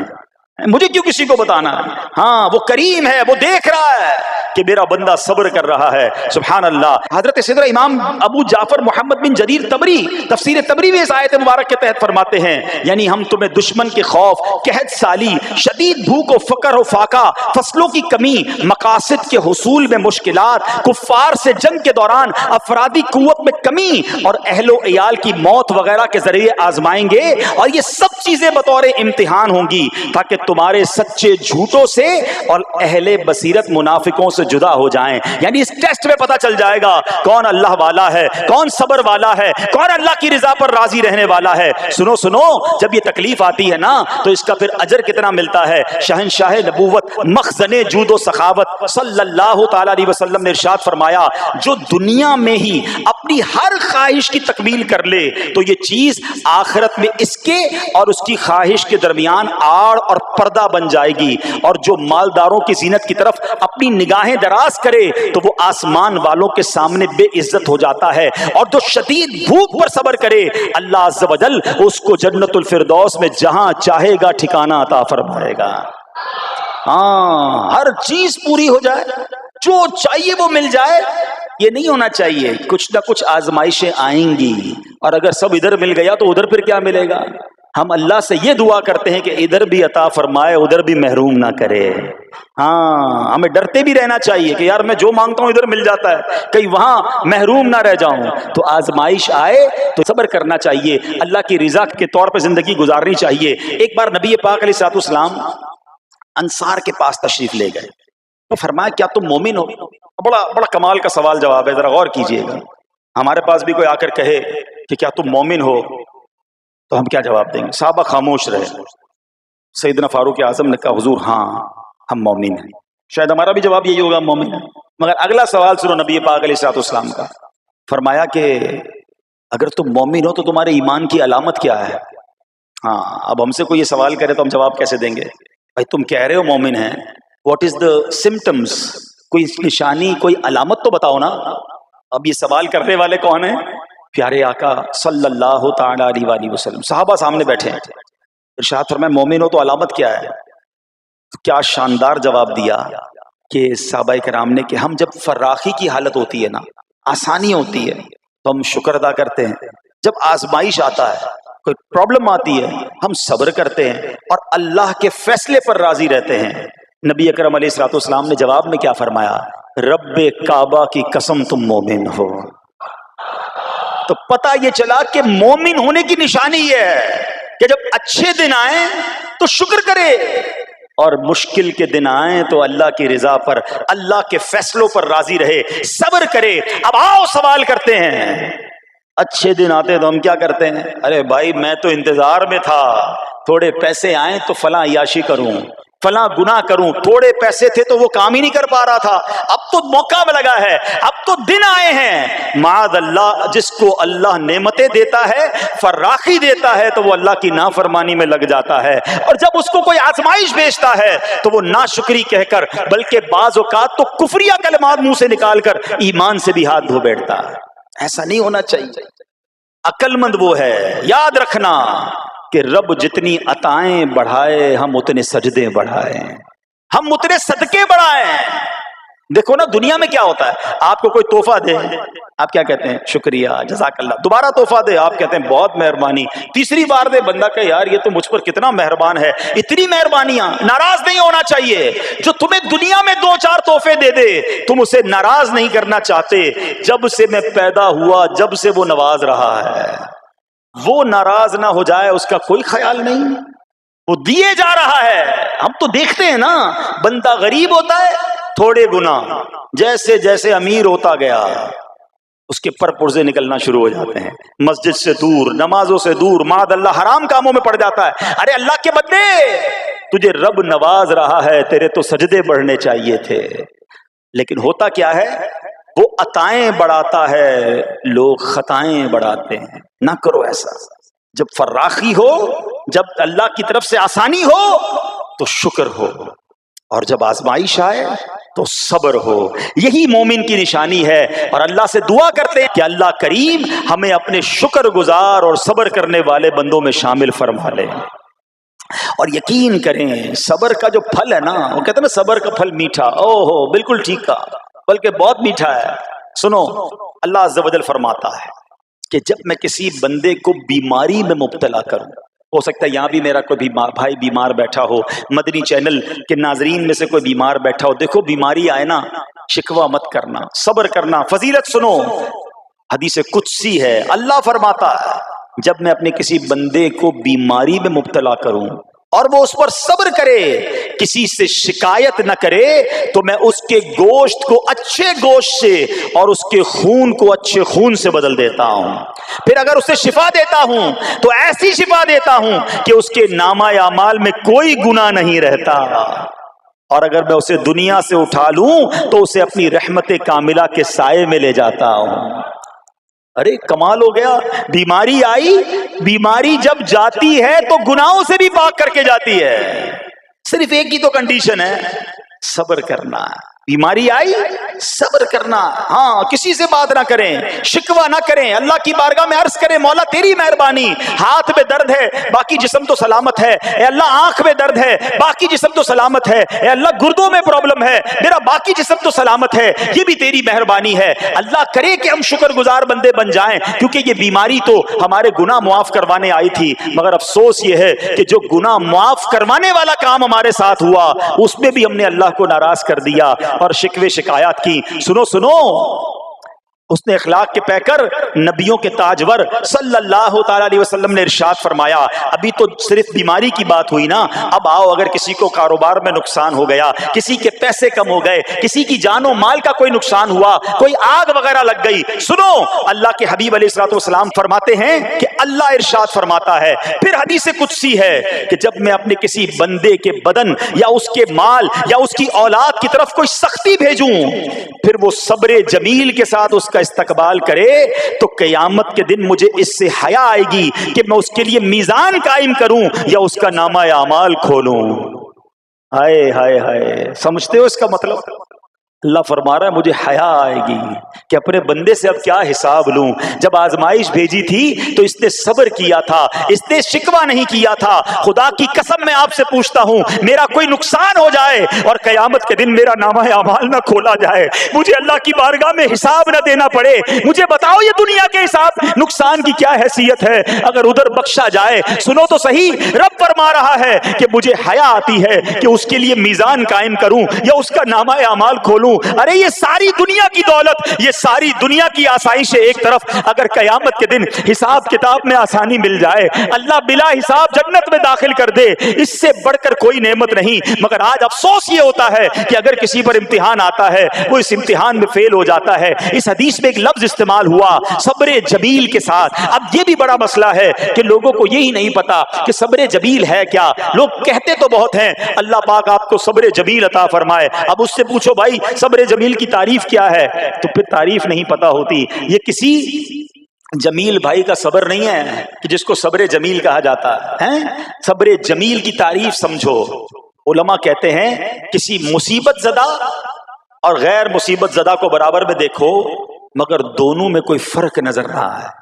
Speaker 2: مجھے کیوں کسی کو بتانا ہے؟ ہاں وہ کریم ہے، وہ دیکھ رہا ہے، کہ میرا بندہ صبر کر رہا ہے. سبحان اللہ. حضرت سیدنا امام ابو جعفر محمد بن جریر طبری تفسیر طبری میں اس آیت مبارک کے تحت فرماتے ہیں یعنی ہم تمہیں دشمن کے خوف، قحط سالی، شدید بھوک و فقر و فاقہ، فصلوں کی کمی، مقاصد کے حصول میں مشکلات، کفار سے جنگ کے دوران افرادی قوت میں کمی اور اہل و عیال کی موت وغیرہ کے ذریعے آزمائیں گے، اور یہ سب چیزیں بطور امتحان ہوں گی تاکہ تمہارے سچے جھوٹوں سے اور اہل بصیرت منافقوں سے جدا ہو جائیں. یعنی اس ٹیسٹ میں پتہ چل جائے گا کون اللہ والا ہے، کون صبر والا ہے، کون اللہ کی رضا پر راضی رہنے والا ہے. سنو سنو، جب یہ تکلیف آتی ہے نا تو اس کا پھر اجر کتنا ملتا ہے. شہنشاہ نبوت مخزن جود و سخاوت صلی اللہ تعالی علیہ وسلم نے ارشاد فرمایا جو دنیا میں ہی اپنی ہر خواہش کی تکمیل کر لے تو یہ چیز آخرت میں اس کے اور اس کی خواہش کے درمیان آڑ اور پردہ بن جائے گی، اور جو مالداروں کی زینت کی طرف اپنی نگاہیں دراز کرے تو وہ آسمان والوں کے سامنے بے عزت ہو جاتا ہے، اور جو شدید بھوک پر صبر کرے اللہ عز و جل اس کو جنت الفردوس میں جہاں چاہے گا ٹھکانہ عطا فرمائے گا. ہاں، ہر چیز پوری ہو جائے، جو چاہیے وہ مل جائے، یہ نہیں ہونا چاہیے. کچھ نہ کچھ آزمائشیں آئیں گی، اور اگر سب ادھر مل گیا تو ادھر پھر کیا ملے گا. ہم اللہ سے یہ دعا کرتے ہیں کہ ادھر بھی عطا فرمائے، ادھر بھی محروم نہ کرے. ہاں، ہمیں ڈرتے بھی رہنا چاہیے کہ یار میں جو مانگتا ہوں ادھر مل جاتا ہے، کہیں وہاں محروم نہ رہ جاؤں. تو آزمائش آئے تو صبر کرنا چاہیے، اللہ کی رضا کے طور پہ زندگی گزارنی چاہیے. ایک بار نبی پاک علیہ الصلوۃ والسلام انصار کے پاس تشریف لے گئے تو فرمایا کیا تم مومن ہو؟ بڑا کمال کا سوال جواب ہے، ذرا غور کیجئے گا. ہمارے پاس بھی کوئی آ کر کہے کہ کیا تم مومن ہو تو ہم کیا جواب دیں گے؟ صحابہ خاموش رہے. سیدنا فاروق اعظم نے کہا حضور ہاں ہم مومن ہیں. شاید ہمارا بھی جواب یہی ہوگا مومن ہیں. مگر اگلا سوال سنو نبی پاک علیہ الصلوۃ والسلام کا. فرمایا کہ اگر تم مومن ہو تو تمہارے ایمان کی علامت کیا ہے؟ ہاں، اب ہم سے کوئی یہ سوال کرے تو ہم جواب کیسے دیں گے؟ بھائی تم کہہ رہے ہو مومن ہیں، واٹ از دا سمٹمز؟ کوئی نشانی، کوئی علامت تو بتاؤ نا. اب یہ سوال کرنے والے کون ہیں؟ پیارے آقا صلی اللہ تعالی علیہ وآلہ وسلم. صحابہ سامنے بیٹھے ہیں. ارشاد فرمایا مومن ہو تو علامت کیا ہے؟ کیا شاندار جواب دیا کہ صحابہ کرام نے کہ ہم جب فراخی کی حالت ہوتی ہے نا، آسانی ہوتی ہے تو ہم شکر ادا کرتے ہیں. جب آزمائش آتا ہے، کوئی پرابلم آتی ہے، ہم صبر کرتے ہیں اور اللہ کے فیصلے پر راضی رہتے ہیں. نبی اکرم علیہ الصلوۃ والسلام نے جواب میں کیا فرمایا؟ رب کعبہ کی قسم تم مومن ہو. تو پتہ یہ چلا کہ مومن ہونے کی نشانی یہ ہے کہ جب اچھے دن آئیں تو شکر کرے، اور مشکل کے دن آئیں تو اللہ کی رضا پر، اللہ کے فیصلوں پر راضی رہے، صبر کرے. اب آؤ سوال کرتے ہیں. اچھے دن آتے تو ہم کیا کرتے ہیں؟ ارے بھائی میں تو انتظار میں تھا، تھوڑے پیسے آئیں تو فلاں عیاشی کروں، فلاں گناہ کروں. تھوڑے پیسے تھے تو وہ کام ہی نہیں کر پا رہا تھا، اب تو موقع میں لگا ہے، اب تو دن آئے ہیں. معاذ اللہ، جس کو اللہ نعمتیں دیتا ہے، فراخی دیتا ہے، تو وہ اللہ کی نافرمانی میں لگ جاتا ہے. اور جب اس کو کوئی آزمائش بھیجتا ہے تو وہ ناشکری کہہ کر، بلکہ بعض اوقات تو کفریہ کلمات منہ سے نکال کر ایمان سے بھی ہاتھ دھو بیٹھتا ہے. ایسا نہیں ہونا چاہیے. عقل مند وہ ہے، یاد رکھنا کہ رب جتنی عطائیں بڑھائے ہم اتنے سجدے بڑھائیں، ہم اتنے صدقے بڑھائیں. دیکھو نا دنیا میں کیا ہوتا ہے، آپ کو کوئی تحفہ دے، آپ کیا کہتے ہیں؟ شکریہ، جزاک اللہ. دوبارہ تحفہ دے، آپ کہتے ہیں بہت مہربانی. تیسری بار دے، بندہ کہ یار یہ تو مجھ پر کتنا مہربان ہے. اتنی مہربانیاں. ناراض نہیں ہونا چاہیے. جو تمہیں دنیا میں 2-4 تحفے دے دے تم اسے ناراض نہیں کرنا چاہتے. جب سے میں پیدا ہوا، جب سے وہ نواز رہا ہے، وہ ناراض نہ ہو جائے اس کا کوئی خیال نہیں. وہ دیے جا رہا ہے. ہم تو دیکھتے ہیں نا، بندہ غریب ہوتا ہے تھوڑے گناہ، جیسے جیسے امیر ہوتا گیا اس کے پر پرزے نکلنا شروع ہو جاتے ہیں، مسجد سے دور، نمازوں سے دور، معاذ اللہ حرام کاموں میں پڑ جاتا ہے. ارے اللہ کے بندے، تجھے رب نواز رہا ہے، تیرے تو سجدے بڑھنے چاہیے تھے. لیکن ہوتا کیا ہے، وہ عطائیں بڑھاتا ہے، لوگ خطائیں بڑھاتے ہیں. نہ کرو ایسا. جب فراخی ہو، جب اللہ کی طرف سے آسانی ہو تو شکر ہو، اور جب آزمائش آئے تو صبر ہو. یہی مومن کی نشانی ہے. اور اللہ سے دعا کرتے ہیں کہ اللہ کریم ہمیں اپنے شکر گزار اور صبر کرنے والے بندوں میں شامل فرما لے. اور یقین کریں صبر کا جو پھل ہے نا، وہ کہتے ہیں نا صبر کا پھل میٹھا، او ہو بالکل ٹھیک کہا، بلکہ بہت میٹھا ہے۔ سنو، اللہ عز و جل فرماتا ہے کہ جب میں کسی بندے کو بیماری میں مبتلا کروں، ہو سکتا ہے یہاں بھی میرا کوئی بھائی بیمار بیٹھا ہو، مدنی چینل کے ناظرین میں سے کوئی بیمار بیٹھا ہو، دیکھو بیماری آئے نا، شکوہ مت کرنا، صبر کرنا۔ فضیلت سنو، حدیث قدسی ہے، اللہ فرماتا ہے جب میں اپنے کسی بندے کو بیماری میں مبتلا کروں اور وہ اس پر صبر کرے، کسی سے شکایت نہ کرے، تو میں اس کے گوشت کو اچھے گوشت سے اور اس کے خون کو اچھے خون سے بدل دیتا ہوں۔ پھر اگر اسے شفا دیتا ہوں تو ایسی شفا دیتا ہوں کہ اس کے نامہ اعمال میں کوئی گناہ نہیں رہتا، اور اگر میں اسے دنیا سے اٹھا لوں تو اسے اپنی رحمت کاملہ کے سائے میں لے جاتا ہوں۔ ارے کمال ہو گیا، بیماری آئی، بیماری جب جاتی ہے تو گناہوں سے بھی پاک کر کے جاتی ہے، صرف ایک ہی تو کنڈیشن ہے، صبر کرنا۔ بیماری آئی، صبر کرنا، ہاں کسی سے بات نہ کریں، شکوہ نہ کریں، اللہ کی بارگاہ میں عرض کریں مولا تیری مہربانی، ہاتھ میں درد ہے باقی جسم تو سلامت ہے، اے اللہ آنکھ میں درد ہے باقی جسم تو سلامت ہے، اے اللہ گردوں میں پرابلم ہے میرا باقی جسم تو سلامت ہے، یہ بھی تیری مہربانی ہے۔ اللہ کرے کہ ہم شکر گزار بندے بن جائیں، کیونکہ یہ بیماری تو ہمارے گناہ معاف کروانے آئی تھی، مگر افسوس یہ ہے کہ جو گناہ معاف کروانے والا کام ہمارے ساتھ ہوا اس میں بھی ہم نے اللہ کو ناراض کر دیا اور شکوے شکایات کی۔ سنو سنو، اس نے اخلاق کے پیکر نبیوں کے تاجور صلی اللہ تعالی علیہ وسلم نے ارشاد فرمایا، ابھی تو صرف بیماری کی بات ہوئی نا، اب آؤ اگر کسی کو کاروبار میں نقصان ہو گیا، کسی کے پیسے کم ہو گئے، کسی کی جان و مال کا کوئی نقصان ہوا، کوئی آگ وغیرہ لگ گئی، سنو اللہ کے حبیب علیہ الصلوۃ والسلام فرماتے ہیں کہ اللہ ارشاد فرماتا ہے، پھر حدیث قدسی ہے کہ جب میں اپنے کسی بندے کے بدن یا اس کے مال یا اس کی اولاد کی طرف کوئی سختی بھیجوں، پھر وہ صبر جمیل کے ساتھ اس کا استقبال کرے، تو قیامت کے دن مجھے اس سے حیا آئے گی کہ میں اس کے لیے میزان قائم کروں یا اس کا نامہ اعمال کھولوں۔ ہائے ہائے ہائے، سمجھتے ہو اس کا مطلب؟ اللہ فرما رہا ہے مجھے حیا آئے گی کہ اپنے بندے سے اب کیا حساب لوں۔ جب آزمائش بھیجی تھی تو اس نے صبر کیا تھا، اس نے شکوہ نہیں کیا تھا۔ خدا کی قسم میں آپ سے پوچھتا ہوں، میرا کوئی نقصان ہو جائے اور قیامت کے دن میرا نامہ اعمال نہ کھولا جائے، مجھے اللہ کی بارگاہ میں حساب نہ دینا پڑے، مجھے بتاؤ یہ دنیا کے حساب نقصان کی کیا حیثیت ہے اگر ادھر بخشا جائے؟ سنو تو صحیح، رب فرما رہا ہے کہ مجھے حیا آتی ہے کہ اس کے لیے میزان قائم کروں یا اس کا نامہ اعمال کھولوں۔ ارے یہ ساری دنیا کی دولت، یہ ساری دنیا کی آسائشیں ایک طرف، اگر قیامت کے دن حساب کتاب میں آسانی مل جائے، اللہ بلا حساب جنت میں داخل کر دے، اس سے بڑھ کر کوئی نعمت نہیں۔ مگر آج افسوس یہ ہوتا ہے کہ اگر کسی پر امتحان آتا ہے، وہ اس امتحان میں فیل ہو جاتا ہے۔ اس حدیث میں ایک لفظ استعمال ہوا صبر جمیل کے ساتھ۔ اب یہ بھی بڑا مسئلہ ہے کہ لوگوں کو یہی نہیں پتا کہ صبر جمیل ہے کیا۔ لوگ کہتے تو بہت ہیں اللہ پاک آپ کو صبر جمیل عطا فرمائے، اب اس سے پوچھو بھائی صبر جمیل کی تعریف کیا ہے، تو پھر تعریف نہیں پتا ہوتی۔ یہ کسی جمیل بھائی کا صبر نہیں ہے کہ جس کو صبر جمیل کہا جاتا ہے۔ صبر جمیل کی تعریف سمجھو، علماء کہتے ہیں کسی مصیبت زدہ اور غیر مصیبت زدہ کو برابر میں دیکھو، مگر دونوں میں کوئی فرق نظر رہا ہے،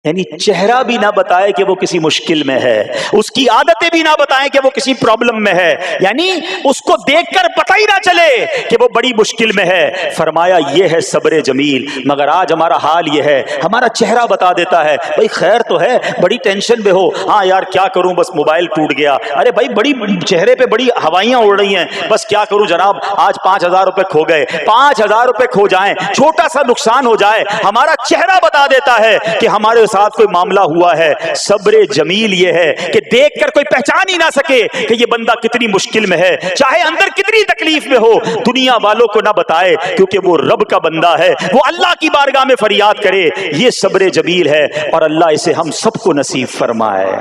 Speaker 2: یعنی چہرہ بھی نہ بتائے کہ وہ کسی مشکل میں ہے، اس کی عادتیں بھی نہ بتائیں کہ وہ کسی پرابلم میں ہے، یعنی اس کو دیکھ کر پتہ ہی نہ چلے کہ وہ بڑی مشکل میں ہے۔ فرمایا یہ ہے صبر جمیل۔ مگر آج ہمارا حال یہ ہے، ہمارا چہرہ بتا دیتا ہے بھائی خیر تو ہے، بڑی ٹینشن میں ہو، ہاں یار کیا کروں بس موبائل ٹوٹ گیا، ارے بھائی بڑی چہرے پہ بڑی ہوائیاں اڑ رہی ہیں، بس کیا کروں جناب آج 5000 روپے کھو گئے، 5000 روپے کھو جائیں، چھوٹا سا نقصان ہو جائے، ہمارا چہرہ بتا دیتا ہے کہ ہمارے ساتھ کوئی معاملہ ہوا ہے۔ صبر جمیل یہ ہے کہ دیکھ کر کوئی پہچان ہی نہ سکے کہ یہ بندہ کتنی مشکل میں ہے، چاہے اندر کتنی تکلیف میں ہو، دنیا والوں کو نہ بتائے کیونکہ وہ رب کا بندہ ہے، وہ اللہ کی بارگاہ میں فریاد کرے۔ یہ صبر جمیل ہے اور اللہ اسے ہم سب کو نصیب فرمائے۔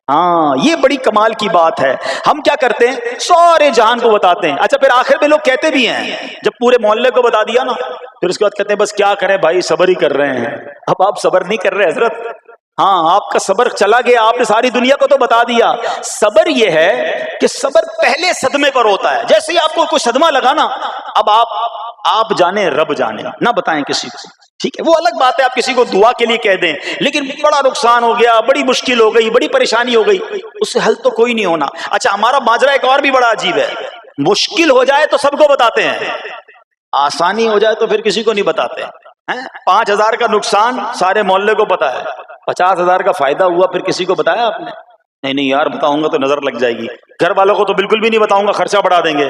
Speaker 2: ہاں یہ بڑی کمال کی بات ہے۔ ہم کیا کرتے ہیں سارے جہان کو بتاتے ہیں، اچھا پھر آخر میں لوگ کہتے بھی ہیں جب پورے محلے کو بتا دیا نا، پھر اس کے بعد کہتے ہیں بس کیا کریں بھائی صبر ہی کر رہے ہیں۔ اب آپ صبر نہیں کر رہے حضرت، ہاں آپ کا صبر چلا گیا، آپ نے ساری دنیا کو تو بتا دیا۔ صبر یہ ہے کہ صبر پہلے صدمے پر ہوتا ہے، جیسے ہی آپ کو کوئی صدمہ لگا نا، اب آپ جانے رب جانے، نہ بتائیں کسی کو، ٹھیک ہے، وہ الگ بات ہے، آپ کسی کو دعا کے لیے کہہ دیں، لیکن بڑا نقصان ہو گیا، بڑی مشکل ہو گئی، بڑی پریشانی ہو گئی، اس سے حل تو کوئی نہیں ہونا۔ اچھا، ہمارا ماجرا ایک اور بھی بڑا عجیب ہے، مشکل ہو جائے تو سب کو بتاتے ہیں، آسانی ہو جائے تو پھر کسی کو نہیں بتاتے ہیں۔ 5,000 کا نقصان سارے محلے کو پتا ہے، 50,000 کا فائدہ ہوا پھر کسی کو بتایا آپ نے؟ نہیں یار، بتاؤں گا تو نظر لگ جائے گی۔ گھر والوں کو تو بالکل بھی نہیں بتاؤں گا، خرچہ بڑھا دیں گے۔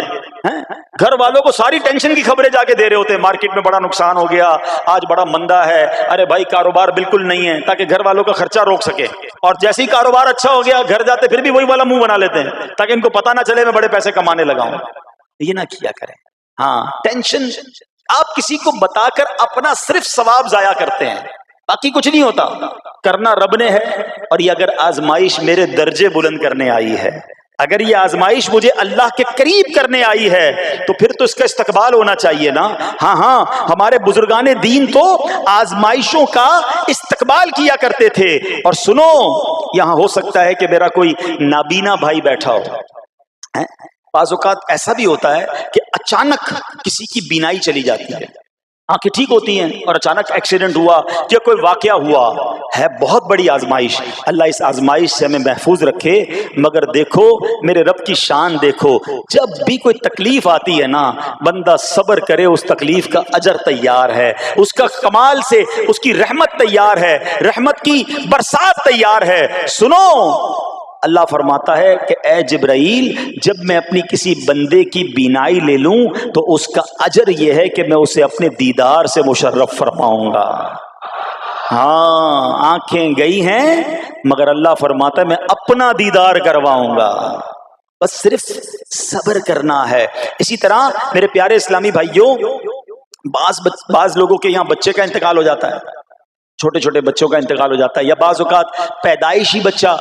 Speaker 2: گھر والوں کو ساری ٹینشن کی خبریں جا کے دے رہے ہوتے ہیں، مارکیٹ میں بڑا نقصان ہو گیا، آج بڑا مندہ ہے، ارے بھائی کاروبار بالکل نہیں ہے، تاکہ گھر والوں کا خرچہ روک سکے۔ اور جیسے ہی کاروبار اچھا ہو گیا، گھر جاتے پھر بھی وہی والا منہ بنا لیتے ہیں، تاکہ ان کو پتہ نہ چلے میں بڑے پیسے کمانے لگا ہوں۔ یہ نہ کیا کریں۔ ہاں، ٹینشن آپ کسی کو بتا کر اپنا صرف ثواب ضائع کرتے ہیں، باقی کچھ نہیں ہوتا۔ کرنا رب نے ہے، اور یہ اگر آزمائش میرے درجے بلند کرنے آئی ہے، اگر یہ آزمائش مجھے اللہ کے قریب کرنے آئی ہے، تو پھر تو اس کا استقبال ہونا چاہیے نا۔ ہاں، ہمارے بزرگان دین تو آزمائشوں کا استقبال کیا کرتے تھے۔ اور سنو، یہاں ہو سکتا ہے کہ میرا کوئی نابینا بھائی بیٹھا ہو، بعض اوقات ایسا بھی ہوتا ہے کہ اچانک کسی کی بینائی چلی جاتی ہے، آنکھیں ٹھیک ہوتی ہیں اور اچانک ایکسیڈنٹ ہوا یا کوئی واقعہ ہوا ہے، بہت بڑی آزمائش۔ اللہ اس آزمائش سے ہمیں محفوظ رکھے۔ مگر دیکھو میرے رب کی شان دیکھو، جب بھی کوئی تکلیف آتی ہے نا، بندہ صبر کرے، اس تکلیف کا اجر تیار ہے، اس کا کمال سے اس کی رحمت تیار ہے، رحمت کی برسات تیار ہے۔ سنو، اللہ فرماتا ہے کہ اے جبرائیل، جب میں اپنی کسی بندے کی بینائی لے لوں تو اس کا اجر یہ ہے کہ میں اسے اپنے دیدار سے مشرف فرماؤں گا۔ ہاں، آنکھیں گئی ہیں، مگر اللہ فرماتا ہے میں اپنا دیدار کرواؤں گا، بس صرف صبر کرنا ہے۔ اسی طرح میرے پیارے اسلامی بھائیوں، بعض لوگوں کے یہاں بچے کا انتقال ہو جاتا ہے، چھوٹے چھوٹے بچوں کا انتقال ہو جاتا ہے، یا بعض اوقات پیدائشی بچہ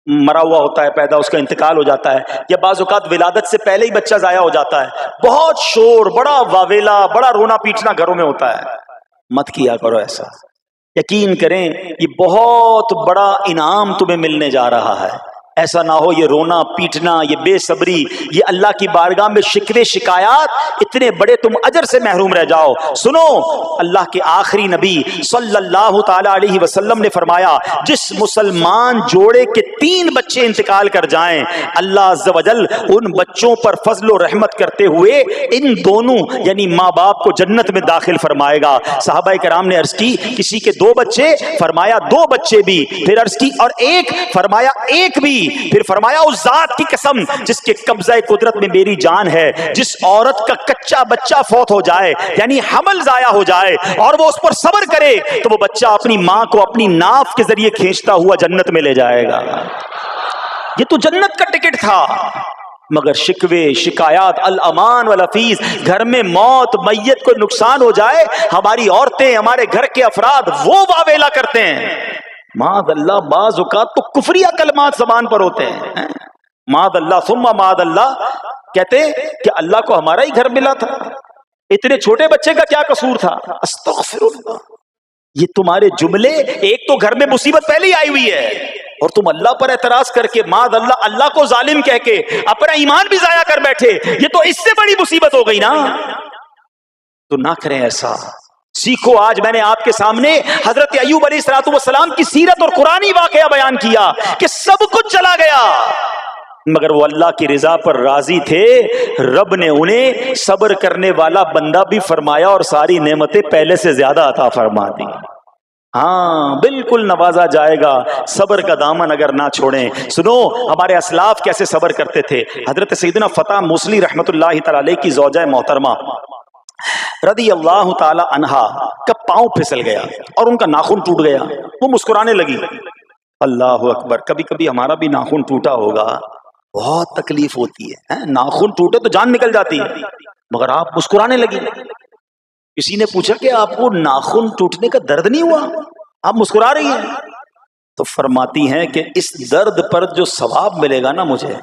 Speaker 2: مرا ہوا ہوتا ہے پیدا، اس کا انتقال ہو جاتا ہے، یا بعض اوقات ولادت سے پہلے ہی بچہ ضائع ہو جاتا ہے، بہت شور، بڑا واویلا، بڑا رونا پیٹنا گھروں میں ہوتا ہے۔ مت کیا کرو ایسا، یقین کریں یہ بہت بڑا انعام تمہیں ملنے جا رہا ہے۔ ایسا نہ ہو یہ رونا پیٹنا، یہ بے صبری، یہ اللہ کی بارگاہ میں شکوے شکایات، اتنے بڑے تم اجر سے محروم رہ جاؤ۔ سنو، اللہ کے آخری نبی صلی اللہ تعالی علیہ وسلم نے فرمایا، جس مسلمان جوڑے کے 3 بچے انتقال کر جائیں، اللہ عز و جل ان بچوں پر فضل و رحمت کرتے ہوئے ان دونوں یعنی ماں باپ کو جنت میں داخل فرمائے گا۔ صحابہ کرام نے عرض کی کسی کے 2 بچے، فرمایا 2 بچے بھی، پھر عرض کی اور 1، فرمایا 1 بھی، پھر فرمایا اس ذات کی قسم جس کے قبضہ قدرت میں میری جان ہے، جس عورت کا کچا بچہ فوت ہو جائے یعنی حمل ضائع ہو جائے اور وہ اس پر صبر کرے تو وہ بچہ اپنی ماں کو اپنی ناف کے ذریعے کھینچتا ہوا جنت میں لے جائے گا۔ یہ تو جنت کا ٹکٹ تھا، مگر شکوے شکایات، الامان والافیز، گھر میں موت میت کو نقصان ہو جائے، ہماری عورتیں، ہمارے گھر کے افراد وہ واویلا کرتے ہیں۔ معاذ اللہ، بعض اوقات تو کفریہ کلمات زبان پر ہوتے ہیں، معاذ اللہ ثم معاذ اللہ، کہتے کہ اللہ کو ہمارا ہی گھر ملا تھا، اتنے چھوٹے بچے کا کیا قصور تھا، استغفر اللہ۔ یہ تمہارے جملے، ایک تو گھر میں مصیبت پہلے ہی آئی ہوئی ہے اور تم اللہ پر اعتراض کر کے معاذ اللہ، اللہ کو ظالم کہہ کے اپنا ایمان بھی ضائع کر بیٹھے، یہ تو اس سے بڑی مصیبت ہو گئی نا۔ تو نہ کریں ایسا، سیکھو۔ آج میں نے آپ کے سامنے حضرت ایوب علیہ السلام کی سیرت اور قرآنی واقعہ بیان کیا کہ سب کچھ چلا گیا مگر وہ اللہ کی رضا پر راضی تھے، رب نے انہیں صبر کرنے والا بندہ بھی فرمایا اور ساری نعمتیں پہلے سے زیادہ عطا فرما دی۔ ہاں بالکل نوازا جائے گا، صبر کا دامن اگر نہ چھوڑیں۔ سنو ہمارے اسلاف کیسے صبر کرتے تھے۔ حضرت سیدنا فتح موصلی رحمت اللہ تعالی علیہ کی زوجہ محترمہ رضی اللہ تعالی عنہا کا پاؤں پھسل گیا اور ان کا ناخن ٹوٹ گیا، وہ مسکرانے لگی۔ اللہ اکبر، کبھی کبھی ہمارا بھی ناخن ٹوٹا ہوگا، بہت تکلیف ہوتی ہے، ناخن ٹوٹے تو جان نکل جاتی ہے، مگر آپ مسکرانے لگی۔ کسی نے پوچھا کہ آپ کو ناخن ٹوٹنے کا درد نہیں ہوا، آپ مسکرا رہی ہیں؟ تو فرماتی ہیں کہ اس درد پر جو ثواب ملے گا نا، مجھے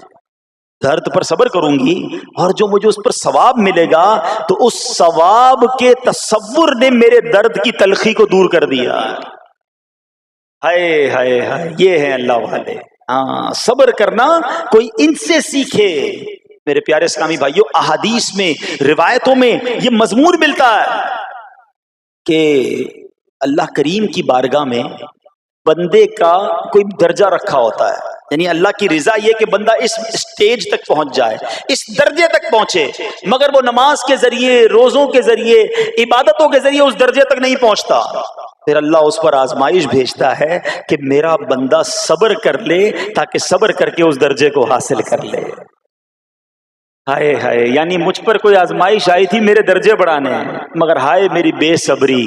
Speaker 2: درد پر صبر کروں گی اور جو مجھے اس پر ثواب ملے گا تو اس ثواب کے تصور نے میرے درد کی تلخی کو دور کر دیا۔ ہائے ہائے ہائے، یہ ہے اللہ والے۔ ہاں، صبر کرنا کوئی ان سے سیکھے۔ میرے پیارے اسلامی بھائیوں، احادیث میں، روایتوں میں یہ مضمون ملتا ہے کہ اللہ کریم کی بارگاہ میں بندے کا کوئی درجہ رکھا ہوتا ہے، یعنی اللہ کی رضا یہ کہ بندہ اس سٹیج تک پہنچ جائے، اس درجے تک پہنچے، مگر وہ نماز کے ذریعے، روزوں کے ذریعے، عبادتوں کے ذریعے اس درجے تک نہیں پہنچتا، پھر اللہ اس پر آزمائش بھیجتا ہے کہ میرا بندہ صبر کر لے تاکہ صبر کر کے اس درجے کو حاصل کر لے۔ ہائے ہائے، یعنی مجھ پر کوئی آزمائش آئی تھی میرے درجے بڑھانے، مگر ہائے میری بے صبری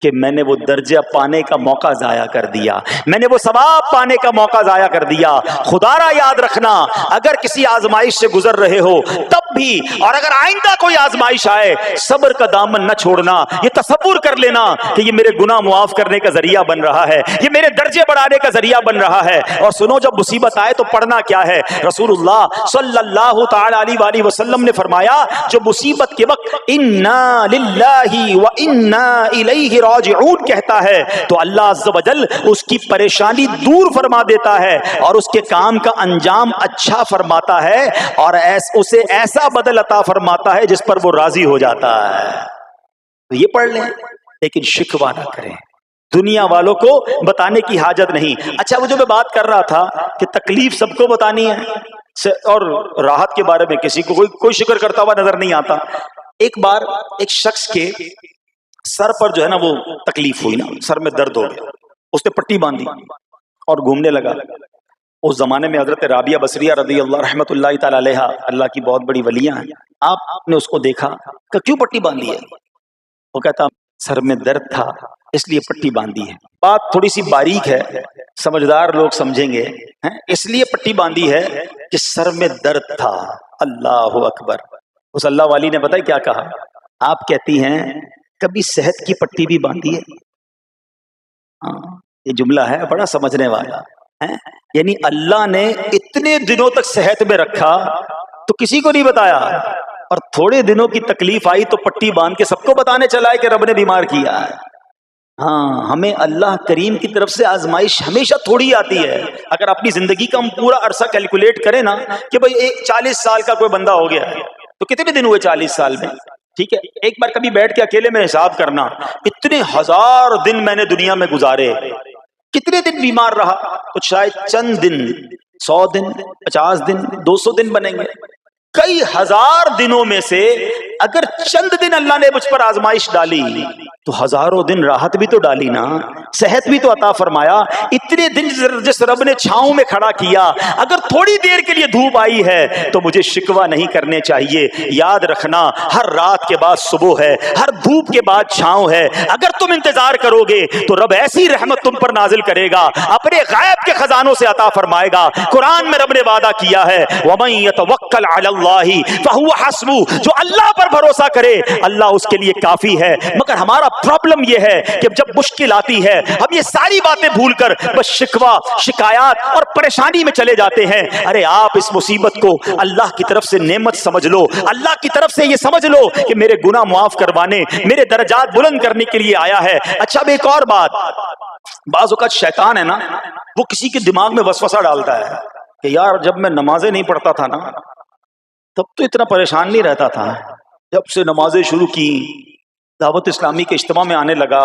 Speaker 2: کہ میں نے وہ درجہ پانے کا موقع ضائع کر دیا، میں نے وہ ثواب پانے کا موقع ضائع کر دیا۔ خدا را یاد رکھنا، اگر کسی آزمائش سے گزر رہے ہو تب بھی، اور اگر آئندہ کوئی آزمائش آئے، صبر کا دامن نہ چھوڑنا، یہ تصور کر لینا کہ یہ میرے گناہ معاف کرنے کا ذریعہ بن رہا ہے، یہ میرے درجے بڑھانے کا ذریعہ بن رہا ہے۔ اور سنو، جب مصیبت آئے تو پڑھنا کیا ہے؟ رسول اللہ صلی اللہ تعالی علیہ وآلہ وسلم نے فرمایا، جو مصیبت کے وقت انا للہ و انا الیہ راجعون کہتا ہے تو اللہ عز و جل اس کی پریشانی دور فرما دیتا ہے اور اس کے کام کا انجام اچھا فرماتا ہے، اور اسے ایسا بدل عطا فرماتا ہے جس پر وہ راضی ہو جاتا ہے۔ تو یہ پڑھ لیں، لیکن شکوہ نہ کریں، دنیا والوں کو بتانے کی حاجت نہیں۔ اچھا، وہ جو میں بات کر رہا تھا کہ تکلیف سب کو بتانی ہے اور راحت کے بارے میں کسی کو کوئی شکر کرتا ہوا نظر نہیں آتا۔ ایک بار ایک شخص کے سر پر جو ہے نا وہ تکلیف ہوئی نا، سر میں درد ہو گیا، اس نے پٹی باندھی اور گھومنے لگا۔ اس زمانے میں حضرت رابعہ بصریہ رضی اللہ رحمۃ اللہ تعالی علیہا، اللہ کی بہت بڑی ولیاں ہیں، آپ نے اس کو دیکھا کہ کیوں پٹی باندھی ہے؟ وہ کہتا سر میں درد تھا اس لیے پٹی باندھی ہے۔ بات تھوڑی سی باریک ہے، سمجھدار لوگ سمجھیں گے، اس لیے پٹی باندھی ہے کہ سر میں درد تھا۔ اللہ اکبر۔ اس اللہ والی نے پتہ ہے کیا کہا؟ آپ کہتی ہیں کبھی صحت کی پٹی بھی باندھی ہے؟ یہ جملہ ہے بڑا سمجھنے والا ہے، یعنی اللہ نے اتنے دنوں تک صحت میں رکھا تو کسی کو نہیں بتایا، اور تھوڑے دنوں کی تکلیف آئی تو پٹی باندھ کے سب کو بتانے چلا ہے کہ رب نے بیمار کیا ہے۔ ہاں، ہمیں اللہ کریم کی طرف سے آزمائش ہمیشہ تھوڑی آتی ہے۔ اگر اپنی زندگی کا ہم پورا عرصہ کیلکولیٹ کریں نا کہ بھئی 40 سال کا کوئی بندہ ہو گیا تو کتنے دن ہوئے 40 سال میں؟ ٹھیک ہے، ایک بار کبھی بیٹھ کے اکیلے میں حساب کرنا، اتنے ہزار دن میں نے دنیا میں گزارے، کتنے دن بیمار رہا؟ تو شاید چند دن، 100 دن، 50 دن، 200 دن بنیں گے۔ کئی ہزار دنوں میں سے اگر چند دن اللہ نے مجھ پر آزمائش ڈالی تو ہزاروں دن راحت بھی تو ڈالی نا، صحت بھی تو عطا فرمایا۔ اتنے دن جس رب نے چھاؤں میں کھڑا کیا، اگر تھوڑی دیر کے لیے دھوپ آئی ہے تو مجھے شکوہ نہیں کرنے چاہیے۔ یاد رکھنا، ہر رات کے بعد صبح ہے، ہر دھوپ کے بعد چھاؤں ہے۔ اگر تم انتظار کرو گے تو رب ایسی رحمت تم پر نازل کرے گا، اپنے غیب کے خزانوں سے عطا فرمائے گا۔ قرآن میں رب نے وعدہ کیا ہے، وَمَن يَتَوَکَّلْ عَلَى اللَّهِ فَهُوَ حَسْبُهُ، جو اللہ پر بھروسہ کرے اللہ اس کے لیے کافی ہے۔ مگر ہمارا پرابلم یہ ہے کہ جب مشکل آتی ہے ہم یہ ساری باتیں بھول کر بس شکوہ، شکایات اور پریشانی میں چلے جاتے ہیں۔ ارے آپ اس مصیبت کو اللہ کی طرف سے نعمت سمجھ لو، اللہ کی طرف سے یہ سمجھ لو کہ میرے گناہ معاف کروانے، میرے درجات بلند کرنے کے لیے آیا ہے۔ اچھا، اب ایک اور بات، بعض اوقات شیطان ہے نا، وہ کسی کے دماغ میں وسوسہ ڈالتا ہے کہ یار جب میں نمازیں نہیں پڑھتا تھا نا تب تو اتنا پریشان نہیں رہتا تھا، جب سے نمازیں شروع کی، دعوت اسلامی کے اجتماع میں آنے لگا،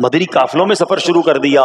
Speaker 2: مدنی قافلوں میں سفر شروع کر دیا،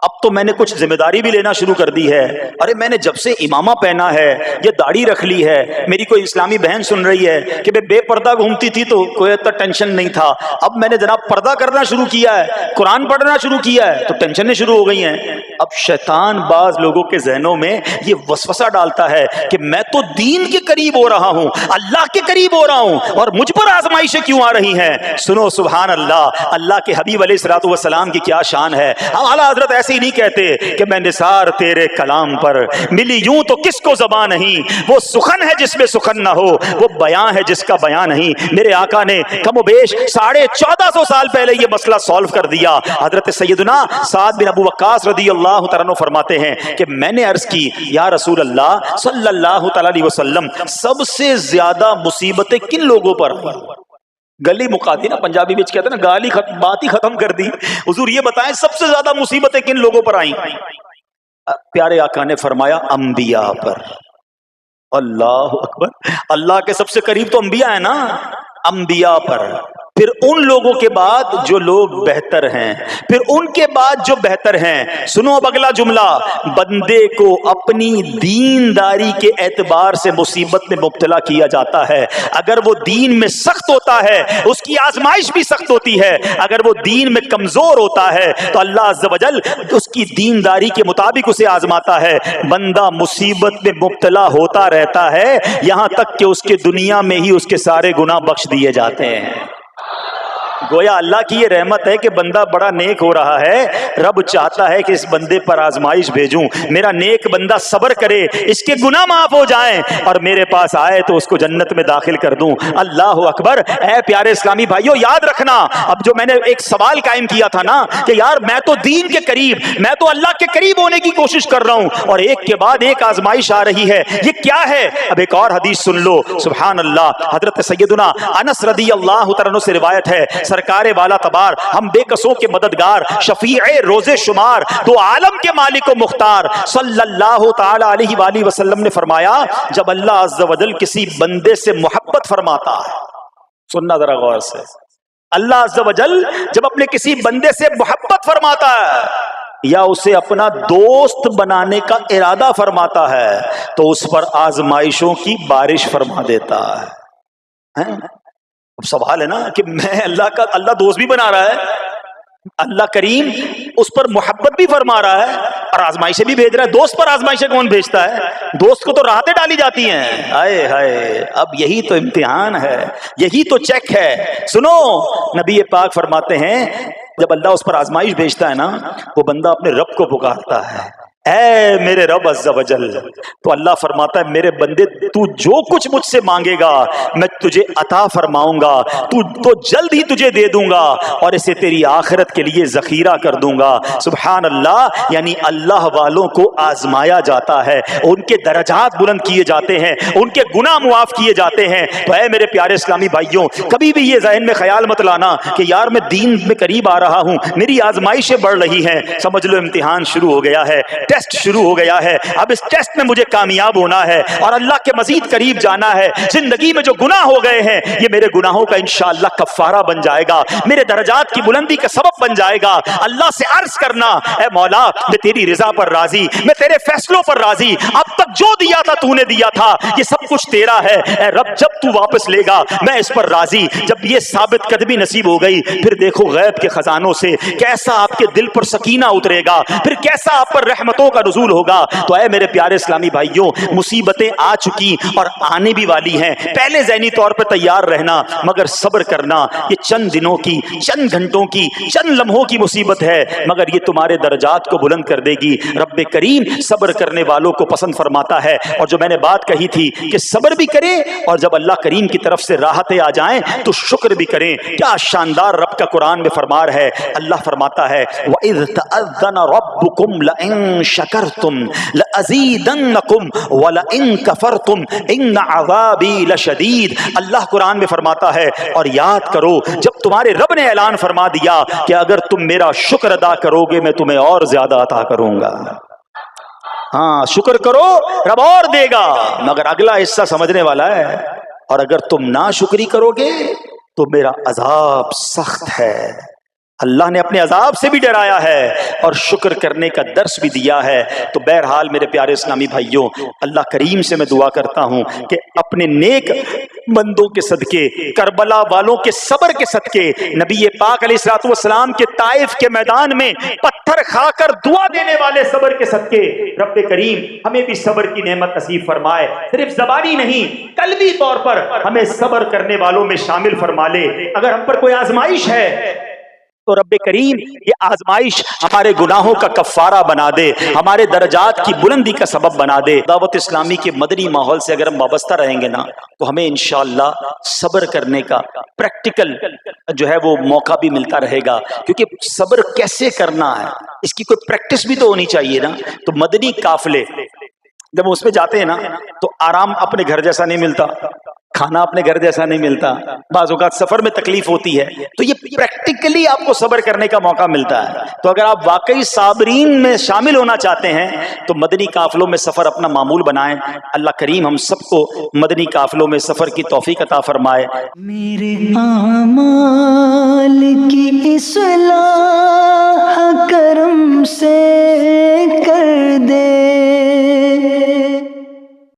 Speaker 2: اب تو میں نے کچھ ذمہ داری بھی لینا شروع کر دی ہے۔ ارے میں نے جب سے امامہ پہنا ہے، یہ داڑھی رکھ لی ہے، میری کوئی اسلامی بہن سن رہی ہے کہ بے پردہ گھومتی تھی تو کوئی اتنا ٹینشن نہیں تھا، اب میں نے جناب پردہ کرنا شروع کیا ہے، قرآن پڑھنا شروع کیا ہے تو ٹینشنیں شروع ہو گئی ہیں۔ اب شیطان بعض لوگوں کے ذہنوں میں یہ وسوسہ ڈالتا ہے کہ میں تو دین کے قریب ہو رہا ہوں، اللہ کے قریب ہو رہا ہوں، اور مجھ پر آزمائشیں کیوں آ رہی ہیں؟ سنو سبحان اللہ، اللہ کے حبیب علیہ الصلوۃ والسلام کی کیا شان ہے۔ اعلیٰ حضرت ایسے ہی نہیں کہتے کہ میں نثار تیرے کلام پر، ملی یوں تو کس کو زبان نہیں، وہ سخن ہے جس میں سخن نہ ہو، وہ بیان ہے جس کا بیان نہیں۔ میرے آقا نے کم و بیش 1450 سال پہلے یہ مسئلہ سالو کر دیا۔ حضرت سیدنا سعد بن ابو وقاص رضی اللہ تعالیٰ عنہ فرماتے ہیں کہ میں نے عرض کی یا رسول اللہ صلی اللہ تعالیٰ علیہ وسلم، سب سے زیادہ مصیبتیں کن لوگوں پر آئیں؟ گلی مکا دی نا، پنجابی میں کہتے ہیں نا گالی بات ہی ختم کر دی۔ حضور یہ بتائیں سب سے زیادہ مصیبتیں کن لوگوں پر آئیں؟ پیارے آقا نے فرمایا انبیاء پر۔ اللہ اکبر، اللہ کے سب سے قریب تو انبیاء ہیں نا، انبیاء پر، پھر ان لوگوں کے بعد جو لوگ بہتر ہیں، پھر ان کے بعد جو بہتر ہیں۔ سنو اب اگلا جملہ، بندے کو اپنی دینداری کے اعتبار سے مصیبت میں مبتلا کیا جاتا ہے۔ اگر وہ دین میں سخت ہوتا ہے اس کی آزمائش بھی سخت ہوتی ہے، اگر وہ دین میں کمزور ہوتا ہے تو اللہ عز و جل اس کی دینداری کے مطابق اسے آزماتا ہے۔ بندہ مصیبت میں مبتلا ہوتا رہتا ہے یہاں تک کہ اس کے دنیا میں ہی اس کے سارے گناہ بخش دیے جاتے ہیں۔ گویا اللہ کی یہ رحمت ہے کہ بندہ بڑا نیک ہو رہا ہے، رب چاہتا ہے کہ اس بندے پر آزمائش بھیجوں، میرا نیک بندہ صبر کرے، اس کے گناہ معاف ہو جائیں اور میرے پاس آئے تو اس کو جنت میں داخل کر دوں۔ اللہ اکبر۔ اے پیارے اسلامی بھائیو، یاد رکھنا، اب جو میں نے ایک سوال قائم کیا تھا نا کہ یار میں تو دین کے قریب، میں تو اللہ کے قریب ہونے کی کوشش کر رہا ہوں اور ایک کے بعد ایک آزمائش آ رہی ہے، یہ کیا ہے؟ اب ایک اور حدیث سن لو، سبحان اللہ۔ حضرت سیدنا انس رضی اللہ تعالیٰ عنہ سے روایت ہے، سرکار والا تبار، ہم بے قصوں کے مددگار، شفیع روز شمار، دو عالم کے مالک و مختار صلی اللہ تعالی علیہ وآلہ وسلم نے فرمایا، جب اللہ عز و جل کسی بندے سے محبت فرماتا ہے، سننا ذرا غور سے، اللہ عز و جل جب اپنے کسی بندے سے محبت فرماتا ہے یا اسے اپنا دوست بنانے کا ارادہ فرماتا ہے تو اس پر آزمائشوں کی بارش فرما دیتا ہے۔ اب سوال ہے نا کہ میں اللہ دوست بھی بنا رہا ہے، اللہ کریم اس پر محبت بھی فرما رہا ہے اور آزمائشیں بھی بھیج رہا ہے۔ دوست پر آزمائشیں کون بھیجتا ہے؟ دوست کو تو راحتیں ڈالی جاتی ہیں۔ ہائے ہائے، اب یہی تو امتحان ہے، یہی تو چیک ہے۔ سنو، نبی پاک فرماتے ہیں جب اللہ اس پر آزمائش بھیجتا ہے نا، وہ بندہ اپنے رب کو پکارتا ہے، اے میرے رب عز و جل، تو اللہ فرماتا ہے میرے بندے تو جو کچھ مجھ سے مانگے گا میں تجھے عطا فرماؤں گا، تو جلد ہی تجھے دے دوں گا اور اسے تیری آخرت کے لیے ذخیرہ کر دوں گا۔ سبحان اللہ۔ یعنی اللہ والوں کو آزمایا جاتا ہے، ان کے درجات بلند کیے جاتے ہیں، ان کے گناہ معاف کیے جاتے ہیں۔ تو اے میرے پیارے اسلامی بھائیوں، کبھی بھی یہ ذہن میں خیال مت لانا کہ یار میں دین میں قریب آ رہا ہوں، میری آزمائشیں بڑھ رہی ہیں، سمجھ لو امتحان شروع ہو گیا ہے، ٹیسٹ شروع ہو گیا ہے۔ اب اس ٹیسٹ میں مجھے کامیاب ہونا ہے اور اللہ کے مزید قریب جانا ہے۔ زندگی میں جو گناہ ہو گئے ہیں یہ میرے گناہوں کا انشاءاللہ کفارہ بن جائے گا، میرے درجات کی بلندی کا سبب بن جائے گا۔ اللہ سے عرض کرنا، اے مولا میں تیری رضا پر راضی، میں تیرے فیصلوں پر راضی، اب تک جو دیا تھا تو نے دیا تھا، یہ سب کچھ تیرا ہے۔ اے رب جب تو واپس لے گا میں اس پر راضی۔ جب یہ ثابت قدمی نصیب ہو گئی پھر دیکھو غیب کے خزانوں سے کیسا آپ کے دل پر سکینہ اترے گا، پھر کیسا آپ پر رحمتوں کا نزول ہوگا۔ تو اے میرے پیارے اسلامی بھائیوں، مصیبتیں آ چکی اور آنے بھی والی ہیں، پہلے ذہنی طور پر تیار رہنا، مگر صبر کرنا۔ یہ چند دنوں کی، چند گھنٹوں کی، چند لمحوں کی مصیبت ہے مگر یہ تمہارے درجات کو بلند کر دے گی۔ رب کریم صبر کرنے والوں کو پسند فرماتا ہے۔ اور جو میں نے بات کہی تھی کہ صبر بھی کریں اور جب اللہ کریم کی طرف سے راحتیں آ جائیں تو شکر بھی کریں۔ کیا شاندار رب کا قرآن میں فرمان ہے، اللہ فرماتا ہے وَإِذْ تَأَذَّنَ رَبُّكُمْ لَئِن شَكَرْتُمْ لَأَزِيدَنَّكُمْ وَلَئِن كَفَرْتُمْ إِنَّ عَذَابِي لَشَدِيدٌ۔ اللہ قرآن میں فرماتا ہے اور یاد کرو جب تمہارے رب نے اعلان فرما دیا کہ اگر تم میرا شکر ادا کرو گے میں تمہیں اور زیادہ عطا کروں گا۔ ہاں شکر کرو رب اور دے گا، مگر اگلا حصہ سمجھنے والا ہے، اور اگر تم ناشکری کرو گے تو میرا عذاب سخت ہے۔ اللہ نے اپنے عذاب سے بھی ڈرایا ہے اور شکر کرنے کا درس بھی دیا ہے۔ تو بہرحال میرے پیارے اسلامی بھائیوں، اللہ کریم سے میں دعا کرتا ہوں کہ اپنے نیک بندوں کے صدقے، کربلا والوں کے صبر کے صدقے، نبی پاک علیہ الصلوۃ والسلام کے طائف کے میدان میں پتھر کھا کر دعا دینے والے صبر کے صدقے، رب کریم ہمیں بھی صبر کی نعمت نصیب فرمائے، صرف زبانی نہیں قلبی طور پر ہمیں صبر کرنے والوں میں شامل فرما لے۔ اگر ہم پر کوئی آزمائش ہے تو رب کریم یہ آزمائش ہمارے گناہوں کا کفارہ بنا دے، ہمارے درجات کی بلندی کا سبب بنا دے۔ دعوت اسلامی کے مدنی ماحول سے اگر ہم وابستہ رہیں گے نا تو ہمیں انشاءاللہ صبر کرنے کا پریکٹیکل جو ہے وہ موقع بھی ملتا رہے گا، کیونکہ صبر کیسے کرنا ہے اس کی کوئی پریکٹس بھی تو ہونی چاہیے نا۔ تو مدنی قافلے جب اس میں جاتے ہیں نا تو آرام اپنے گھر جیسا نہیں ملتا، کھانا اپنے گھر جیسا نہیں ملتا، بعض اوقات سفر میں تکلیف ہوتی ہے، تو یہ پریکٹیکلی آپ کو صبر کرنے کا موقع ملتا ہے۔ تو اگر آپ واقعی صابرین میں شامل ہونا چاہتے ہیں تو مدنی قافلوں میں سفر اپنا معمول بنائیں۔ اللہ کریم ہم سب کو مدنی قافلوں میں سفر کی توفیق عطا فرمائے۔
Speaker 1: میرے